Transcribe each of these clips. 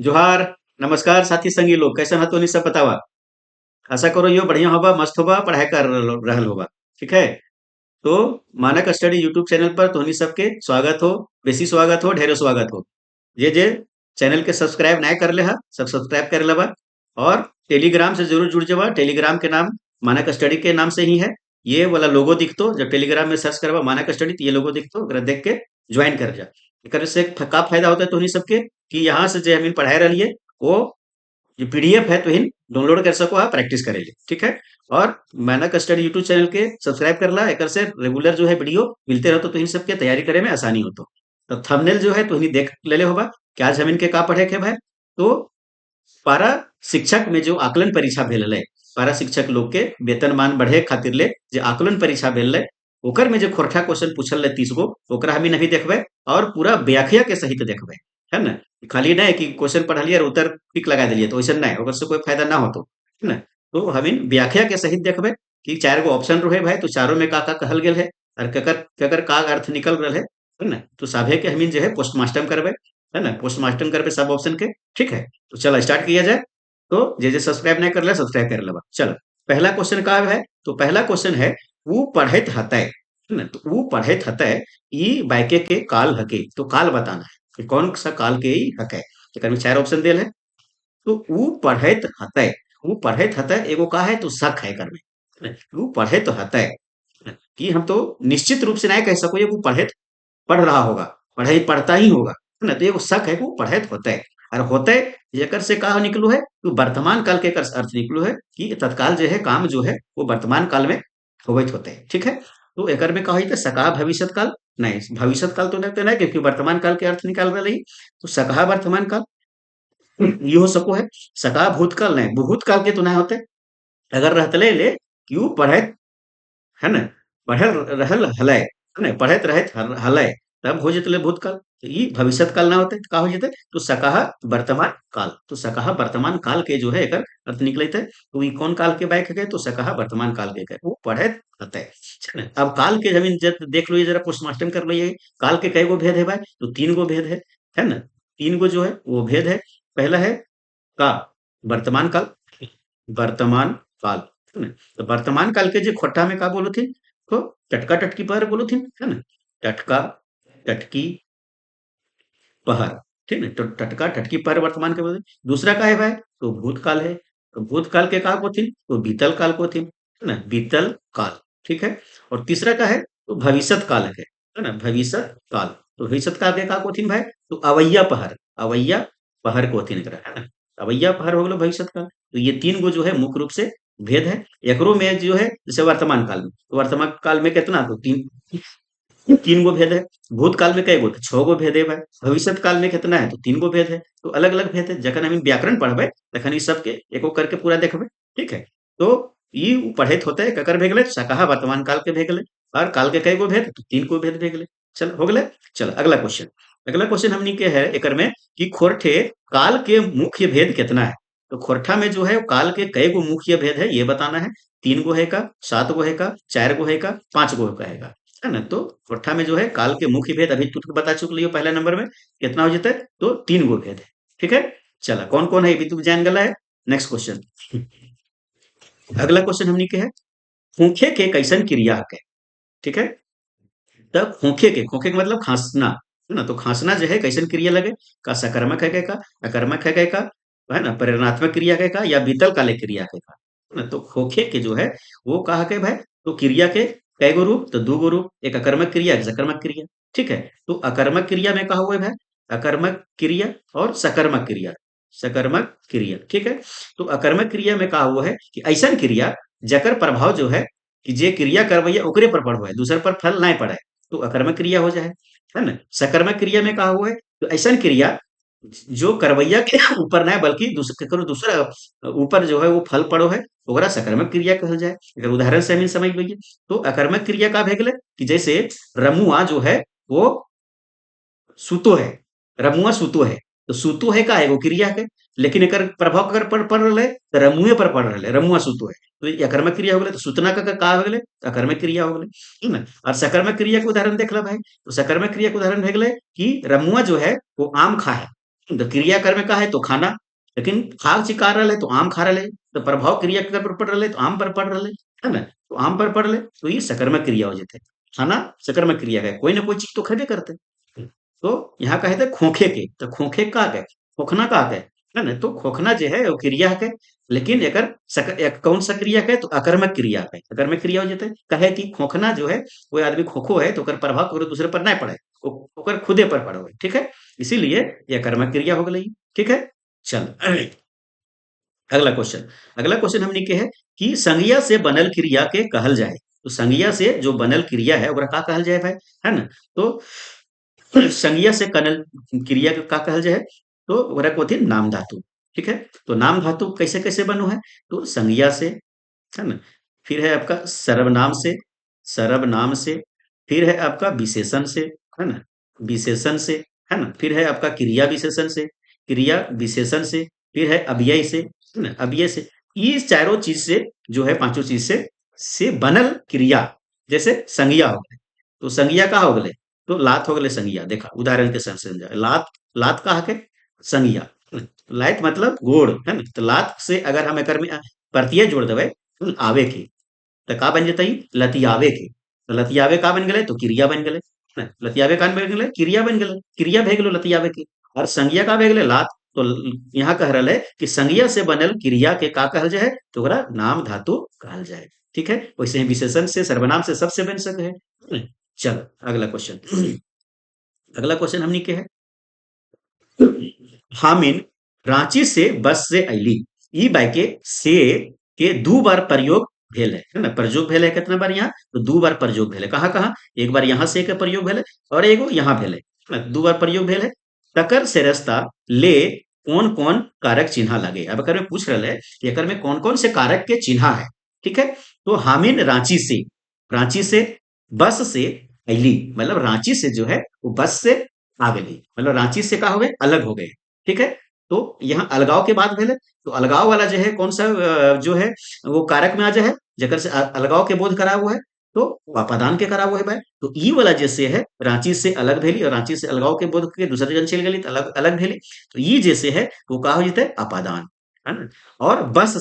जोहार। नमस्कार साथी संगी लोग, कैसे हो? तो नहीं सब बतावा। आशा करो यो बढ़िया होबा, मस्त होबा, पढ़ाई कर रहल होबा। ठीक है। तो मानक स्टडी यूट्यूब चैनल पर तोहनी सबके स्वागत हो। बेसी स्वागत हो, ढेरों स्वागत हो। जे चैनल के सब्सक्राइब ना कर ले हा, सब सब्सक्राइब कर लेबा। और टेलीग्राम से जरूर जुड़ जावा। टेलीग्राम के नाम मानक स्टडी के नाम से ही है। ये वाला लोगो दिखतो, जब टेलीग्राम में सर्च करबा मानक स्टडी तो ये लोगो दिखतो, ओकरा देख के ज्वाइन कर जा। एकर से का फायदा होता है तोहनी सबके कि यहाँ से जो हम पढ़ाई रहिए वो जो पीडीएफ है तो हिन डाउनलोड कर सको, आप प्रैक्टिस करे लिए। ठीक है। और मानक स्टडी यूट्यूब चैनल के सब्सक्राइब कर ला, एकर से रेगुलर जो है वीडियो मिलते रहते तो इन सबके तैयारी करे में आसानी होतो। तो थंबनेल जो है तो हिनी देख ले ले होगा कि आज हम इनके का पढ़े के भाई। तो पारा शिक्षक में जो आकलन परीक्षा भेल है, पारा शिक्षक लोग के वेतनमान बढ़े खातिर ले जो आकलन परीक्षा भेल है, ओकर में जो खोरठा क्वेश्चन पूछल है 30 गो, ओकरा हम नहीं देखबे और पूरा व्याख्या के सहित देखबे। है ना। खाली नहीं कि क्वेश्चन पढ़लिए और उत्तर टिक लगा दिलिए, तो वैसे नहीं, ओकर से कोई फायदा ना होतो। है ना। तो हम इन व्याख्या के सहित देखबे कि 4 गो ऑप्शन रहे भाई, तो चारों में का कहल गेल है और केकर केकर का अर्थ निकल रहा है ना। तो साभे के हम जो है पोस्टमार्टम करबे। है ना, पोस्टमार्टम करबे सब ऑप्शन के। ठीक है। तो चलो स्टार्ट किया जाए। तो जे सब्सक्राइब नहीं कर ले सब्सक्राइब कर लेबा। चलो, पहला क्वेश्चन का है। तो पहला क्वेश्चन है, ऊ पढ़ैत हतै। है ना। तो ऊ पढ़ैत हतै ई वाक्य के काल हके। तो काल बताना है कि कौन सा काल के ई हकै। एकर में 4 ऑप्शन देल है। तो ऊ पढ़ैत हतै, ऊ पढ़ैत हतै एगो का है तो शक है एकर में। है ना? ऊ पढ़ैत हतै कि हम तो निश्चित रूप से नहीं कह सको ये वो पढ़ैत पढ़ रहा होगा, पढ़ाई पढ़ता ही होगा। है ना। तो एगो शक है कि वो पढ़ैत होतै। और होतै एकर से का निकलो है तो वर्तमान काल के एकर अर्थ निकलो है कि तत्काल जो है काम जो है वो वर्तमान काल में होवत होते। ठीक है। तो एकर में का होता सका भविष्यत काल। नहीं, भविष्यत काल तो नहीं क्योंकि वर्तमान काल के अर्थ निकाल रही। तो सका वर्तमान काल ये हो सको है। सका भूतकाल नहीं, भूतकाल के तो नहीं होते। अगर रहतले ले क्यों पढ़ैत। है ना। पढ़ल रहल हलै। है ना, पढ़ैत रहैत हलै, तब हो जेतले भूतकाल। तो ई भविष्यत काल ना होते तो का हो जेते तो सकहा वर्तमान काल। तो सकहा वर्तमान काल के जो है एकर अर्थ निकलते। तो ई कौन काल के बाइक है तो सकहा वर्तमान काल के वो पढ़ैत हतै। ठीक है। अब काल के जमीन देख लो, ये जरा पोस्टमार्टम कर लो। ये काल के कई गो भेद है भाई, तो 3 गो भेद है। है ना। 3 गो जो है वो भेद है। पहला है का वर्तमान काल, वर्तमान काल। है ना। तो वर्तमान काल के जो खोट्टा में का बोलो थी तो टटका टटकी पहर बोलो थी। है ना। टटका टटकी पहर। ठीक है। तो टटका टटकी पहर वर्तमान के बोले। दूसरा का है भाई तो भूतकाल है। तो भूतकाल के का को थी तो बीतल काल को थी। है ना, बीतल काल। ठीक है। और तीसरा का है तो भविष्यत काल है ना, भविष्यत काल। तो भविष्यत काल के का को थी भाई तो अवैया पहर, अवैया पहर को थी है ना। अवैया पहर हो गलो भविष्यत काल। तो ये 3 गो जो है मुख्य रूप से भेद है। एकरो में जो है जैसे वर्तमान काल में, तो वर्तमान काल में कितना तो 3 गो भेद है। भूतकाल में कई गो तो 6 गो भेद है भाई। भविष्यत काल में कितना है तो 3 गो भेद है। तो अलग अलग भेद है। जखन हम व्याकरण पढ़बे तखन ई सबके एको करके पूरा देखबे। ठीक है। तो ई पढ़ैत होते है ककर भे गेलै सकहा वर्तमान काल के भे गेलै। और काल के कई गो भेद तो 3 गो भेद भे गेलै। चल हो गेलै। चल अगला क्वेश्चन। अगला क्वेश्चन हमनी के है एकर में कि खोरठे काल के मुख्य भेद कितना है। तो खोरठा में जो है काल के कई गो मुख्य भेद है ये बताना है। 3 गो है का, 7 गो है का, 4 गो है का, 5 गो का है। है ना। तो खोरठा में जो है काल के मुख्य भेद अभी तू बता चुक लियो पहला नंबर में कितना हो जाता है तो 3 गो भेद है। ठीक है। चला कौन कौन है ये भी तू जान गला है। Next question. अगला क्वेश्चन हमनी के है खोखे के कैसन क्रिया है। ठीक है। तब खोखे के मतलब खांसना। है ना। तो खांसना जो है कैसन क्रिया लगे का सकारात्मक है का, अकर्मक है का, है ना, प्रेरणात्मक क्रिया है का या बीतल कालिक क्रिया है का। है ना। तो खोखे के जो है वो कहा के भाई तो क्रिया के कई गो रूप तो 2 गो रूप, एक अकर्मक क्रिया एक सकर्मक क्रिया। ठीक है। तो अकर्मक क्रिया में कहा हुआ है भाई अकर्मक क्रिया और सकर्मक क्रिया, सकर्मक क्रिया। ठीक है। तो अकर्मक क्रिया में कहा हुआ है कि ऐसा क्रिया जकर प्रभाव जो है कि जे क्रिया करवैया ओकरे पर पड़ो है, दूसर पर फल नहीं पड़े, तो अकर्मक क्रिया हो जाए। है ना। सकर्मक क्रिया में कहा हुआ है तो ऐसा क्रिया जो करवैया के ऊपर ना बल्कि केकरो दूसरा ऊपर जो है वो फल पड़ो है, ओकरा सकर्मक क्रिया कहल जाए। अगर उदाहरण से हम समझ लीजिए तो अकर्मक क्रिया का भे गेलै कि जैसे रमुआ जो है वो सूतो है, रमुआ सूतो है। तो सूतो है का एगो क्रिया है। लेकिन एकर प्रभाव अगर पड़ रहा है तो रमुए पर पड़ रहा है, रमुआ सुतो है, तो ये अकर्मक क्रिया हो गए, तो सुतना का हो गए, अकर्मक क्रिया हो गए, ठीक ना। और सकर्मक क्रिया के उदाहरण देख लो भाई, तो सकर्मक क्रिया के उदाहरण हो गए कि रमुआ जो है वो आम खा है, तो क्रिया कर्म का है तो खाना, लेकिन खा चिकार रहा है तो आम खा रहा है, तो प्रभाव क्रिया के पर पड़ रहा है तो आम पर पड़ रहा है ना, तो आम पर पड़ रहा है तो ये सकर्मक क्रिया हो जाते है। खाना सकर्मक क्रिया है, कोई ना कोई चीज तो खेबे करते हैं। तो यहाँ कहे थे खोखे के, तो खोखे का है, खोखना का है ना, तो खोखना जो है वो क्रिया है, लेकिन एक कौन सा क्रिया है तो अकर्मक क्रिया है, अकर्मक क्रिया हो जाते है, कहे कि खोखना जो है कोई आदमी खोखो है तो ओकर प्रभाव कोई दूसरे पर नहीं पड़े, ओकर खुदे पर पड़ो है, ठीक है, इसीलिए यह कर्मक क्रिया हो गई, ठीक है। चल अगला क्वेश्चन, अगला क्वेश्चन हमने के है कि संज्ञा से बनल क्रिया के कहल जाए, तो संज्ञा से जो बनल क्रिया है ओकरा का कहल जाए भाई, है ना, तो संज्ञा से कनल क्रिया के का कहल जाए, तो ओकरा कथी नाम धातु, ठीक है। तो नाम धातु कैसे कैसे बनो है, तो संज्ञा से, है ना, फिर है आपका सर्वनाम से, सर्वनाम से, फिर है आपका विशेषण से, है ना, विशेषण से, है ना, फिर है आपका क्रिया विशेषण से, क्रिया विशेषण से, फिर है अव्यय से, है ना, अव्यय से, ये चारों चीज से जो है पांचों चीज से बनल क्रिया, जैसे संज्ञा हो गए, तो संज्ञा का हो गए, तो लात हो गए संज्ञा, देखा उदाहरण के संग समझा, लात, लात का है संज्ञा, लात मतलब गोड़, है ना, तो लात से अगर हम एकर में प्रत्यय जोड़ देवे आवे के, तो का बन जतई लतियावे के, तो लतियावे का बन गए तो क्रिया बन गए, है ना, लतियावे का बन गए क्रिया बन गए, क्रिया भे गेलो लतियावे के, और संज्ञा का भे गेले लात, तो यहाँ कह रहा है कि संज्ञा से बनल क्रिया के का कहल जाए, तो ओकरा नाम धातु कहल जाए, ठीक है। वैसे ही विशेषण से सर्वनाम से सबसे बन सके है। चलो अगला क्वेश्चन, अगला क्वेश्चन हमनी के है, हामिन रांची से बस से अली, ई बाइके से के दो बार प्रयोग भेल है ना, प्रयोग भेल है कितना बार यहाँ, तो दो बार प्रयोग भेल है, कहाँ कहाँ, एक बार यहाँ से के प्रयोग भेल है और एगो यहाँ भेल है, दो बार प्रयोग भेल है। तकर से रास्ता ले कौन कौन कारक चिन्ह लगे, अब अगर में पूछ रहा है एकर में कौन कौन से कारक के चिन्ह है, ठीक है। तो हामिन रांची से, रांची से बस से अली, मतलब रांची से जो है वो बस से आ गई, मतलब रांची से का हो गए अलग हो गए, ठीक है। तो यहाँ अलगाव के बाद भेले, तो अलगाव वाला जो है कौन सा जो है वो कारक में आ जाए, जकर से अलगाव के बोध करा हुआ है, तो अपादान के करा हुआ है भाई, तो ई वाला जैसे है रांची से अलग भेली और रांची से अलगाव के बोध के दूसरे जन चल गई तो अलग अलग भेली, तो ई जैसे है वो का हो जाता है अपादान, है ना। और बस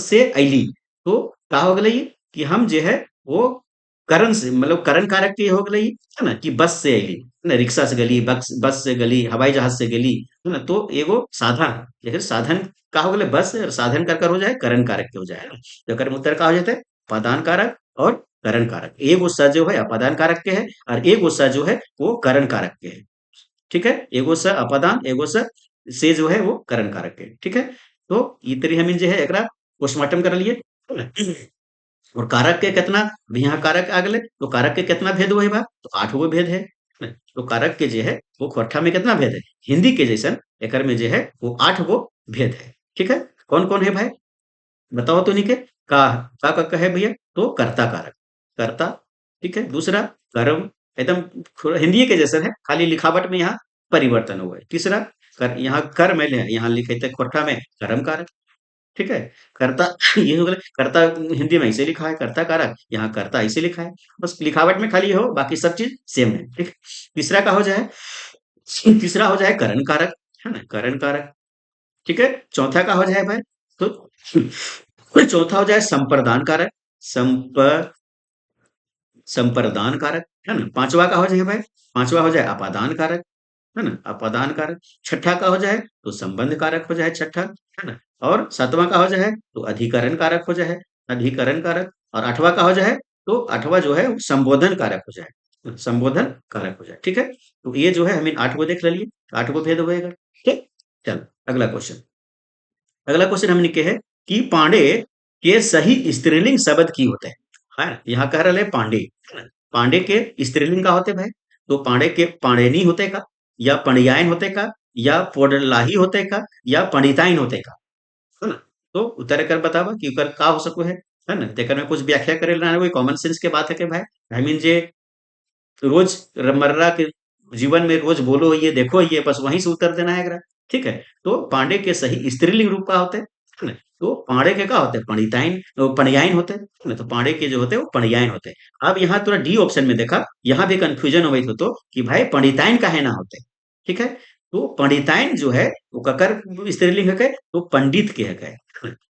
से अली, तो का हो गई कि हम जो है वो करण से, मतलब करण कारक के हो गई, है ना, कि बस से अली, है ना, रिक्शा से गली, बस से गली, हवाई जहाज से गली, है ना, तो एगो साधन, लेकिन साधन का हो गए बस, और साधन कर हो जाए करण कारक के हो जाए, है ना, तो एकर में उत्तर का हो जाता है अपादान कारक और करण कारक, एगो स जो है अपादान कारक के है और एगो स जो है वो करण कारक के है, ठीक है, एगो स अपादान, एगो स से जो है वो करण कारक के, ठीक है। तो ई तरी हम जो है एकरा पोस्टमार्टम कर लिए, है ना? और कारक के कितना, अभी यहाँ कारक आ गए, तो कारक के कितना भेद हुए बा, तो 8 गो भेद है ना? तो कारक के जो है वो खोरठा में कितना भेद है, हिंदी के जैसन एकर में जो है वो 8 गो भेद है, ठीक है। कौन कौन है भाई, बताओ तो निके, का है भैया, तो कर्ता कारक, कर्ता, ठीक है। दूसरा कर्म, एकदम हिंदी के जैसा है, खाली लिखावट में यहाँ परिवर्तन हुआ है। तीसरा यहाँ कर में यहाँ लिखे थे खोरठा में कर्म कारक, ठीक है। कर्ता ये हो गया, कर्ता हिंदी में ऐसे लिखा है कर्ता कारक, यहाँ कर्ता ऐसे लिखा है, बस लिखावट में खाली हो, बाकी सब चीज सेम है, ठीक है। तीसरा का हो जाए, तीसरा हो जाए करण कारक, है ना, करण कारक, ठीक है। चौथा का हो जाए भाई, तो चौथा हो जाए संप्रदान कारक, संप संप्रदान कारक, है ना। पांचवा का हो जाए भाई, पांचवा हो जाए अपादान कारक, है ना, अपादान कारक। छठा का हो जाए तो संबंध कारक हो जाए छठा, है ना। और सातवां का हो जाए तो अधिकरण कारक हो जाए, अधिकरण कारक। और आठवां का हो जाए तो आठवां जो है वो संबोधन कारक हो जाए, संबोधन कारक हो जाए, ठीक है। तो ये जो है हम इन 8 गो देख लिए, 8 गो भेद होएगा, ठीक। चल अगला क्वेश्चन, अगला क्वेश्चन हमने के है कि पांडे के सही स्त्रीलिंग शब्द की होते हैं, है यहाँ कह रहे पांडे, है ना? पांडे के स्त्रीलिंग का होते भाई, तो पांडे के पांडेनी होते का, या पंडियायन होते का, या पोडलाही होते का, या पंडिताइन होते का, है ना। तो उत्तर कर बतावा कि ओकर का हो सको है ना, तेकर में कुछ व्याख्या करे ना, वही कॉमन सेंस के बात है के भाई, आई मीन जे रोज मर्रा के जीवन में रोज बोलो ये देखो ये बस वहीं से उत्तर देना है एकरा, ठीक है। तो पांडे के सही स्त्रीलिंग रूप का होते हैं ना। तो पांडे के क्या होते हैं, पंडिताइन पणियाइन होते हैं है ना। तो पांडे के जो होते हैं वो पणियाइन होते हैं। अब यहाँ थोड़ा डी ऑप्शन में देखा, यहाँ भी कंफ्यूजन हो गई तो कि भाई पंडिताइन काहे ना होते, ठीक है। तो पंडिताइन जो है वो ककर स्त्रीलिंग है, तो पंडित के है।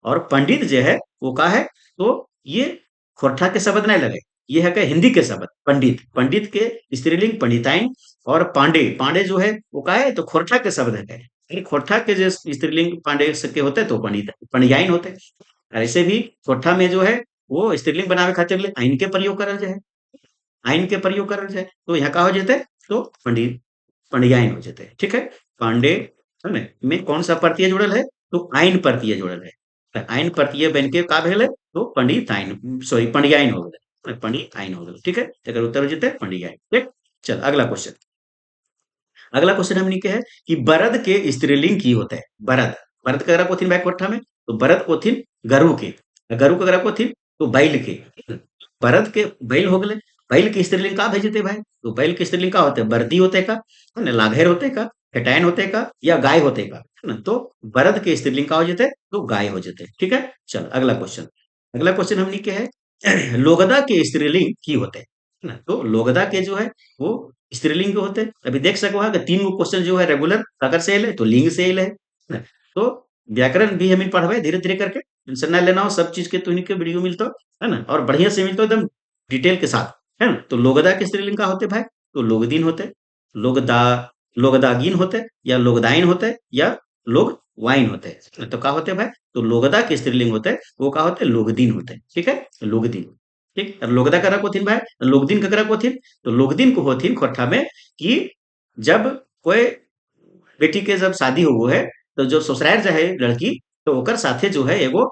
और पंडित जो है वो का है, तो ये खोरठा के शब्द नहीं लगे, ये है क्या हिंदी के शब्द पंडित, पंडित के स्त्रीलिंग पंडिताइन। और पांडे, पांडे जो है वो का है, तो खोरठा के शब्द है। खोरठा के जो स्त्रीलिंग पांडे के होते तो पंडित पंडियाइन होते। और ऐसे भी खोरठा में जो है वो स्त्रीलिंग बनावे खातिर ले आइन के प्रयोग करल जाए, आइन के प्रयोग करल जाए। तो यहाँ का हो जाते, तो पंडित पंडियाइन हो जाते, ठीक है। पांडे है ना में कौन सा प्रत्यय जुड़ल है, तो आइन प्रत्यय जुड़ल है। तो आइन प्रत्यय बन के का भेल है, तो पंडित आइन, सॉरी पंडियाइन हो गए, पंडित आइन हो गए, ठीक है। एकर उत्तर हो जाते पंडियाइन, ठीक। चल अगला क्वेश्चन, अगला क्वेश्चन हमनी के है कि बरद के स्त्रीलिंग की होता है। बरद, बरद का कोथिन बैक कोठा में, तो बरद कोथिन गरु के, गरु का कोथिन तो बैल के। बरद के बैल हो गए, बैल के स्त्रीलिंग का भेजते भाई, तो बैल के स्त्रीलिंग का होते हैं, बर्दी होते का है ना, लाघेर होते का, हेटायन होते का, या गाय होते का है ना। तो बरद के स्त्रीलिंग का हो जाते, तो गाय हो जाते, ठीक है। चल अगला क्वेश्चन, अगला क्वेश्चन हमनी के है लोगदा के स्त्रीलिंग की होते है ना। तो लोगदा के जो है वो स्त्रीलिंग के होते हैं। अभी देख सको है कि तीन गो क्वेश्चन जो है रेगुलर अगर से है, तो लिंग से है ना। तो व्याकरण भी हमें पढ़वे धीरे धीरे करके, टेंशन ना लेना हो, सब चीज के तुनी के वीडियो मिलता है ना, और बढ़िया से मिलता एकदम डिटेल के साथ, है ना। तो लोगदा के स्त्रीलिंग का होते भाई, तो लोगदीन होते, लोगदा, लोगदागीन होते, या लोगदाइन होते, या लोग वाइन होते हैं। तो का होते भाई, तो लोगदा के स्त्रीलिंग होते वो का होते लोगदीन होते, ठीक है, लोगदीन, ठीक। और लोगदा करा कोथिन भाई, लोगदीन करा कोथिन, तो लोगदीन को होथिन खोरठा में कि जब कोई बेटी के जब शादी हो है, तो जो ससुराल जाए लड़की, तो ओकर साथे जो है एगो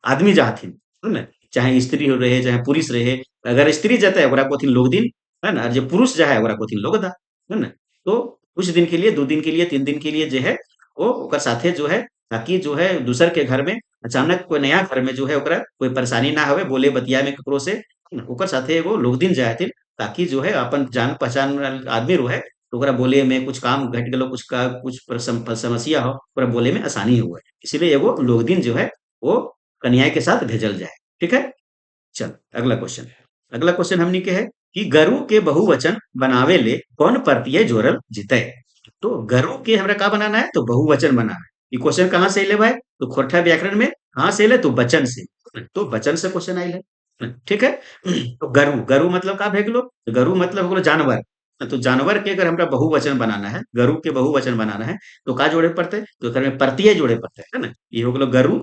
आदमी जाथिन, है ना। चाहे स्त्री हो रहे चाहे पुरुष रहे, अगर स्त्री जाता है ओकरा कोथिन लोग दिन, है ना। और जो पुरुष जा है ओकरा कोथिन लोगदा, है ना। तो कुछ दिन के लिए, 2 दिन के लिए, 3 दिन के लिए जो है वो ओकर साथे जो है, ताकि जो है दूसर के घर में अचानक कोई नया घर में जो है ओकरा कोई परेशानी ना होवे बोले बतिया में ककरो से, है ना। ओकर साथे एगो लोग दिन जाथिन, ताकि जो है अपन जान पहचान वाला आदमी रहे, तो ओकरा बोले में कुछ काम घट गेलो, कुछ का कुछ समस्या हो, ओकरा बोले में आसानी हुए, इसीलिए एगो लोग दिन जो है वो कन्या के साथ भेजल जाए, ठीक है। चल अगला क्वेश्चन, अगला क्वेश्चन हमनी के है कि गरु के बहुवचन बनावे ले कौन प्रत्यय जोड़ल जिते। तो गरु के हमरा का बनाना है, तो बहुवचन बनाना है। ये क्वेश्चन कहाँ से ले भाई, तो खोरठा व्याकरण में कहाँ से ले, तो वचन से, तो वचन से क्वेश्चन आइल है, ठीक है। तो गरु, गरु मतलब का भेगलो, तो गरु मतलब हो गलो जानवर। तो जानवर के अगर हमरा बहुवचन बनाना है, गरु के बहुवचन बनाना है, तो का जोड़े पड़ते, तो एकर में प्रत्यय जोड़े पड़ते है ना। ये हो गलो गरु,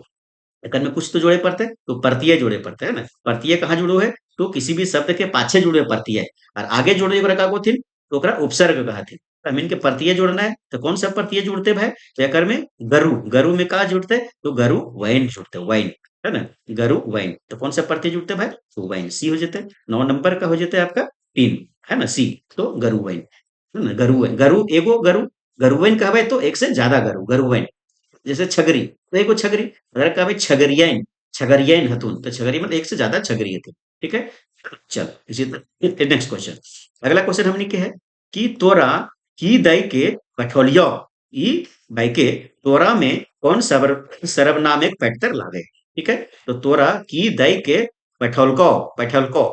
एकर में कुछ तो जोड़े पड़ते हैं, तो प्रत्यय जोड़े पड़ते हैं ना। प्रत्यय कहाँ जुड़ो है, तो किसी भी शब्द के पाछे जुड़े प्रत्यय, और आगे जोड़े ओकरा का कोथिन, तो ओकरा उपसर्ग कहथिन। तो हमिन के प्रत्यय जोड़ना है, तो कौन सा प्रत्यय जुड़ते भाई, तो एकर में गरु, गरु में का जुड़ते, तो गरु वैन जुड़ते, वैन, है ना। गरु वैन, तो कौन सा प्रत्यय जुड़ते भाई, तो वैन, सी हो जाते। 9 नंबर का हो जाता है आपका 3, है ना, सी। तो गरु वैन, है ना। गरु वैन, गरु एगो गरु, गरु वैन कहबे तो एक से ज्यादा गरु, गरु वैन। जैसे छगरी, तो एगो छगरी, अगर कहा भाई छगरियन, छगरियन हतुन, तो छगरी मतलब एक से ज्यादा छगरी हतुन, ठीक है। चल इसी तरह नेक्स्ट क्वेश्चन, अगला क्वेश्चन हमने के है कि तोरा की दई के कठोलियो, ई भाई के तोरा में कौन सर्वनाम एक पैक्टर लागे, ठीक है। तो तोरा की दई के पैठोलको, पैठोलको,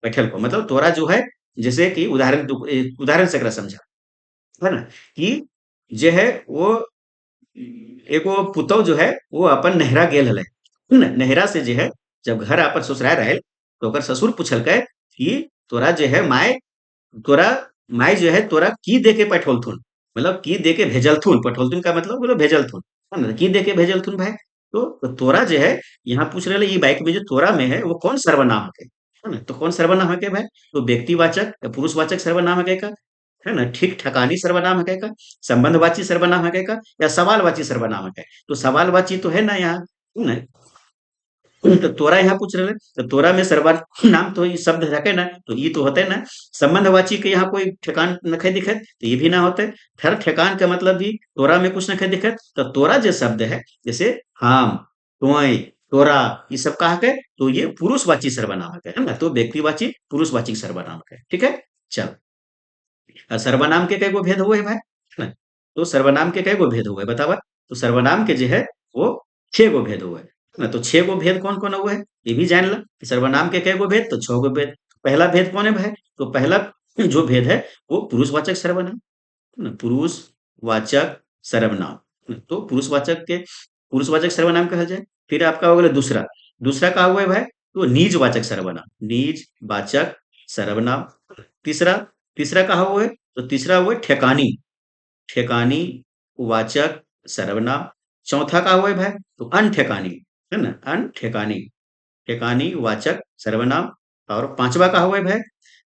पैठोलको मतलब तोरा जो है, जैसे कि उदाहरण उदाहरण से एकरा समझा, है ना, कि जे है वो एगो पुतौ जो है वो अपन नहरा गेल हले, नहरा से जे है जब घर अपन ससुराल रहे, तो ओकर ससुर पूछलकै कि तोरा जे है माय, तोरा माय जो है तोरा की दे के पठोलथुन, मतलब की दे के भेजलथुन, पठोलथुन का मतलब बोलो भेजलथुन, है ना, की दे के भेजलथुन भाई। तो तोरा जो है यहाँ पूछ रहे ये बाइक में जो तोरा में है वो कौन सर्वनाम है ना। तो कौन सर्वनाम है भाई, तो व्यक्तिवाचक या पुरुषवाचक सर्वनाम है का, है ना, ठीक ठकानी सर्वनाम है का, संबंधवाची सर्वनाम है का, या सवालवाची सर्वनाम है। तो सवालवाची तो है ना यहाँ, है ना। तो तोरा यहाँ पूछ रहे, तो तोरा में सर्वनाम तो ये शब्द है ना, तो ये तो होते ना। संबंधवाची के यहाँ कोई ठेकान नखे दिखत, तो ये भी ना होते। हर ठेकान का मतलब भी तोरा में कुछ नखे दिखत, तो तोरा जो शब्द है, जैसे हम, तोय, तोरा, ये सब कहा के, तो ये पुरुषवाची सर्वनाम है ना। तो व्यक्तिवाची पुरुषवाची सर्वनाम है, ठीक है। चल सर्वनाम के कई गो भेद हुए हैं भाई, है ना। तो सर्वनाम के कई गो भेद हुए बतावा। तो सर्वनाम के जो है वो 6 गो भेद हुए ना। तो 6 गो भेद कौन कौन हुए ये भी जान ला कि सर्वनाम के कई गो भेद, तो 6 गो भेद। पहला भेद कौन है भाई? तो पहला जो भेद है वो पुरुषवाचक सर्वनाम ना, पुरुषवाचक सर्वनाम। तो पुरुषवाचक सर्वनाम कहल जाए। फिर आपका हो गया दूसरा। दूसरा का हुआ है भाई? तो निजवाचक सर्वनाम, निजवाचक सर्वनाम। तीसरा, तीसरा कहा हुआ है? तो तीसरा हुआ है ठेकानी, ठेकानी वाचक सर्वनाम। चौथा का हुआ है भाई? तो अनठेकानी, है ना, अनठेकानी, ठेकानी वाचक सर्वनाम। और पांचवा का हुआ है भाई?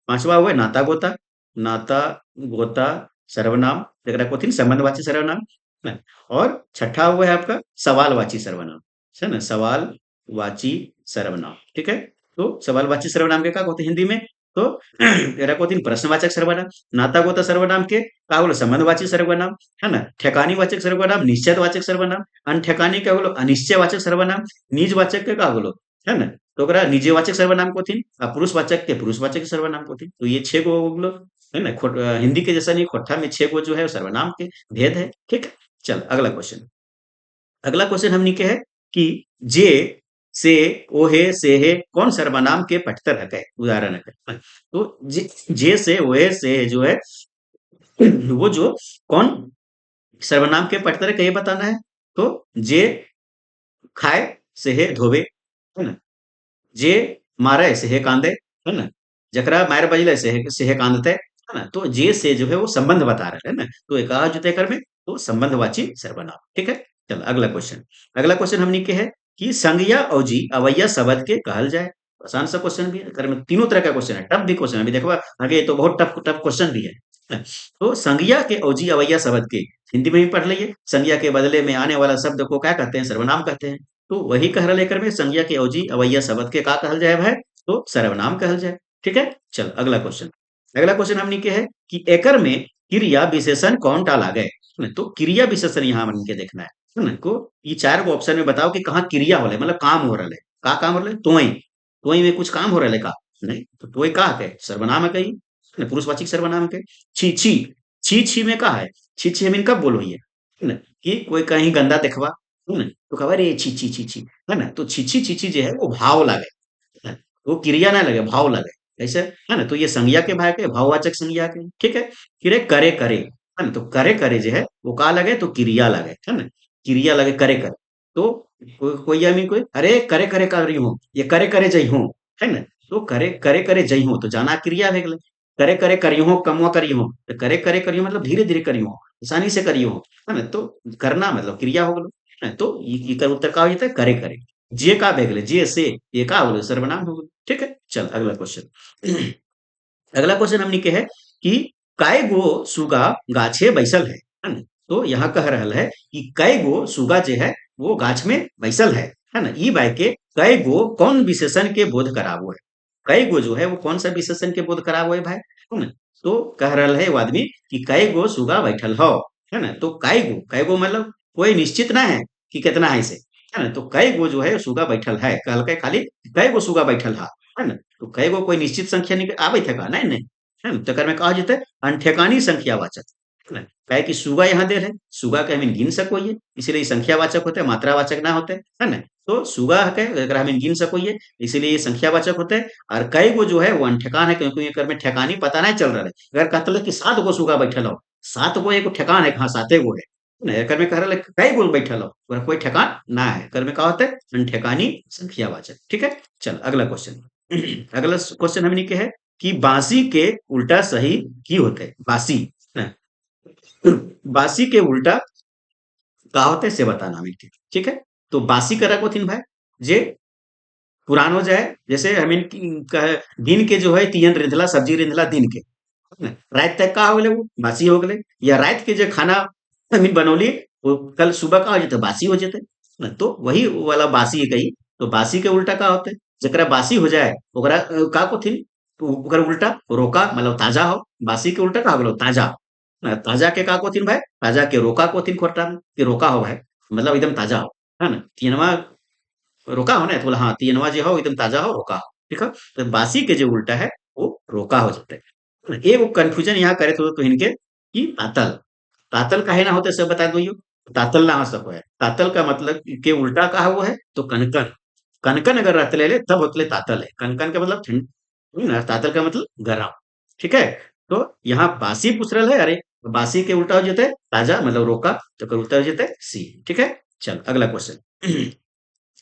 पांचवा हुआ है नाता गोता, नाता गोता सर्वनाम, एकरा कोथिन संबंधवाची सर्वनाम है। और छठा हुआ है आपका सवालवाची सर्वनाम, है ना, सवालवाची सर्वनाम। ठीक है। तो सवालवाची सर्वनाम के का होते हिंदी में? तो एरा कोथिन प्रश्नवाचक सर्वनाम। नाता गोता सर्वनाम के का बोलो संबंधवाची सर्वनाम, है ना। ठेकानी वाचक सर्वनाम निश्चयवाचक सर्वनाम। अनठेकानी का बोलो अनिश्चयवाचक सर्वनाम। निजवाचक के का बोलो, है ना। तो ओकरा निजवाचक सर्वनाम कोथिन आ पुरुषवाचक के पुरुषवाचक सर्वनाम कोथिन। तो ये 6 गो हो गेलो, है ना। हिंदी के जैसा नहीं, खोट्ठा में 6 गो जो है वो सर्वनाम के भेद है। ठीक है। चल अगला क्वेश्चन। अगला क्वेश्चन हमनी के है कि जे, से, ओहे, सेहे कौन सर्वनाम के पठतर है? उदाहरण है। तो जे से ओहे से जो है वो जो कौन सर्वनाम के पठतर है ये बताना है। तो जे खाए से है धोबे, है ना। जे मारे से है कांदे, है ना। जकरा मार बजले से है कांदते, है ना। तो जे से जो है वो संबंध बता रहा है ना। तो एक जुते कर में तो संबंधवाची सर्वनाम। ठीक है। चल अगला क्वेश्चन। अगला क्वेश्चन हमनी के है कि संज्ञा औजी अवैया शब्द के कहल जाए। आसान सा क्वेश्चन भी है, कर में तीनों तरह का क्वेश्चन है, टफ भी क्वेश्चन है। अभी देखो आगे तो बहुत टफ टफ क्वेश्चन भी है। तो संज्ञा के औजी अवैया शब्द के हिंदी में भी पढ़ लीजिए। संज्ञा के बदले में आने वाला शब्द को क्या कहते हैं? सर्वनाम कहते हैं। तो वही कह रहा लेकर में संज्ञा के औजी अवैया शब्द के का कहल जाए भाई? तो सर्वनाम कहल जाए। ठीक है। चल अगला क्वेश्चन। अगला क्वेश्चन हमनी के है कि एकर में क्रिया विशेषण कौन टाला गए? है ना? तो क्रिया विशेषण यहाँ हमनी के देखना है ना। को ये 4 गो ऑप्शन में बताओ कि कहाँ क्रिया हो रहा है, मतलब काम हो रहा है। का काम हो रहा है? तोई, तोई में कुछ काम हो रहा है का? नहीं। तो तोई का है? सर्वनाम है कहीं ना, पुरुषवाचक सर्वनाम है। छी छी, छी छी में का है? छी छी में कब बोलो है ना, कि कोई कहीं गंदा देखवा, है ना, तो कहा रे छी छी छी छी, है ना। तो छी छी छी छी जो है वो भाव लगे, है ना? वो क्रिया ना लगे, भाव लगे। कैसे? है ना। तो ये संज्ञा के भाग है, भाववाचक संज्ञा के। ठीक है। फिर एक करे करे, है ना। तो करे करे जो है वो का लगे? तो क्रिया लगे, है ना। क्रिया लगे करे करे। तो कोई आदमी कोई अरे करे करे कर रही हूँ, ये करे करे जई हूँ, है ना। तो करे करे करे जई हूँ तो जाना क्रिया है। करे करे करी हो, कमवा करी हो, तो करे करे करी हो मतलब धीरे धीरे करी हो, आसानी से करी हो, है ना। तो करना मतलब क्रिया हो गलो, है। तो ये कर उत्तर का हो जाता है करे करे। जे का बेगले जे से ये का हो गलो? सर्वनाम हो गलो। ठीक है। चल अगला क्वेश्चन। अगला क्वेश्चन हमनी के है कि काय गो सुगा गाछे बैसल है ना। तो यहाँ कह रहल है कि कई गो सुगा जो है वो गाछ में बैसल है ना। ई बाय के कई गो कौन विशेषण के बोध करावो है? कई गो जो है वो कौन सा विशेषण के बोध करावो है भाई? है ना। तो कह रहल है वो आदमी कि कई गो सुगा बैठल हो, है ना। तो कई गो मतलब कोई निश्चित ना है कि कितना है इसे, है ना। तो कई गो जो है सुगा बैठल है, कहल के खाली कई गो सुगा बैठल है ना। तो कई गो कोई निश्चित संख्या नहीं आवे थे का? नहीं नहीं, है ना। तो में कहा जाता है अनठेकानी संख्यावाचक, है ना। काहे कि सुगा यहाँ देर है, सुगा के हमें गिन सकोइए, इसलिए संख्यावाचक होते हैं, मात्रावाचक ना होते, है ना। तो सुगा के अगर हमें गिन सकोइए इसलिए ये संख्यावाचक होते हैं। और कई गो जो है वो अनठेकान है, क्योंकि ये कर में ठेकानी पता नहीं चल रहा है। अगर कहते कि 7 गो सुगा बैठल हो, 7 गो एक ठेकान है, कहाँ 7 गो है ना। एकर में कह रहा है कई गो बैठल हो, अगर कोई ठेकान ना है। कर में कहा होता है अनठेकानी संख्यावाचक। ठीक है। चल अगला क्वेश्चन। अगला क्वेश्चन हमने के है कि बासी के उल्टा सही की होते हैं? बासी, है ना। बासी के उल्टा का होते हैं से बताना हमें। ठीक है। तो बासी करा को थीन भाई जे पुरानो जाए, जैसे हमें दिन के जो है तियन रिंधला सब्जी रिंधला दिन के, है ना। रात तक का हो गए वो बासी हो गए, या रात के जो खाना हमें बनौली वो कल सुबह का हो जाते बासी हो जाते ना। तो वही वाला बासी है कही। तो बासी के उल्टा का होते? जरा बासी हो जाए ओकरा का को थी? तो ओकर उल्टा रोका मतलब ताजा हो। बासी के उल्टा का हो गलो ताजा ना। ताजा के का को थी भाई? ताजा के रोका को थी खोटा में कि रोका हो भाई, मतलब एकदम ताजा हो, है ना। तीनवा रोका हो ना, तो बोला हाँ तीनवा जो हो एकदम ताजा हो, रोका हो। ठीक है। तो बासी के जो उल्टा है वो रोका हो जाता है। एक कंफ्यूजन यहाँ करे तो इनके कि पातल, तातल काहे ना होते सब बता दो यो। तातल ना सब है, तातल का मतलब के उल्टा कहा हुआ है तो कनकन। कनकन अगर रहते ले तब होतले तातल है, कनकन का मतलब ठंड ना, तातल का मतलब गरम। ठीक है, तो यहाँ बासी पूछ रहा है, अरे बासी के उल्टा हो जाते ताजा मतलब रोका, तो कर उल्टा हो जाते सी। ठीक है, चल अगला क्वेश्चन।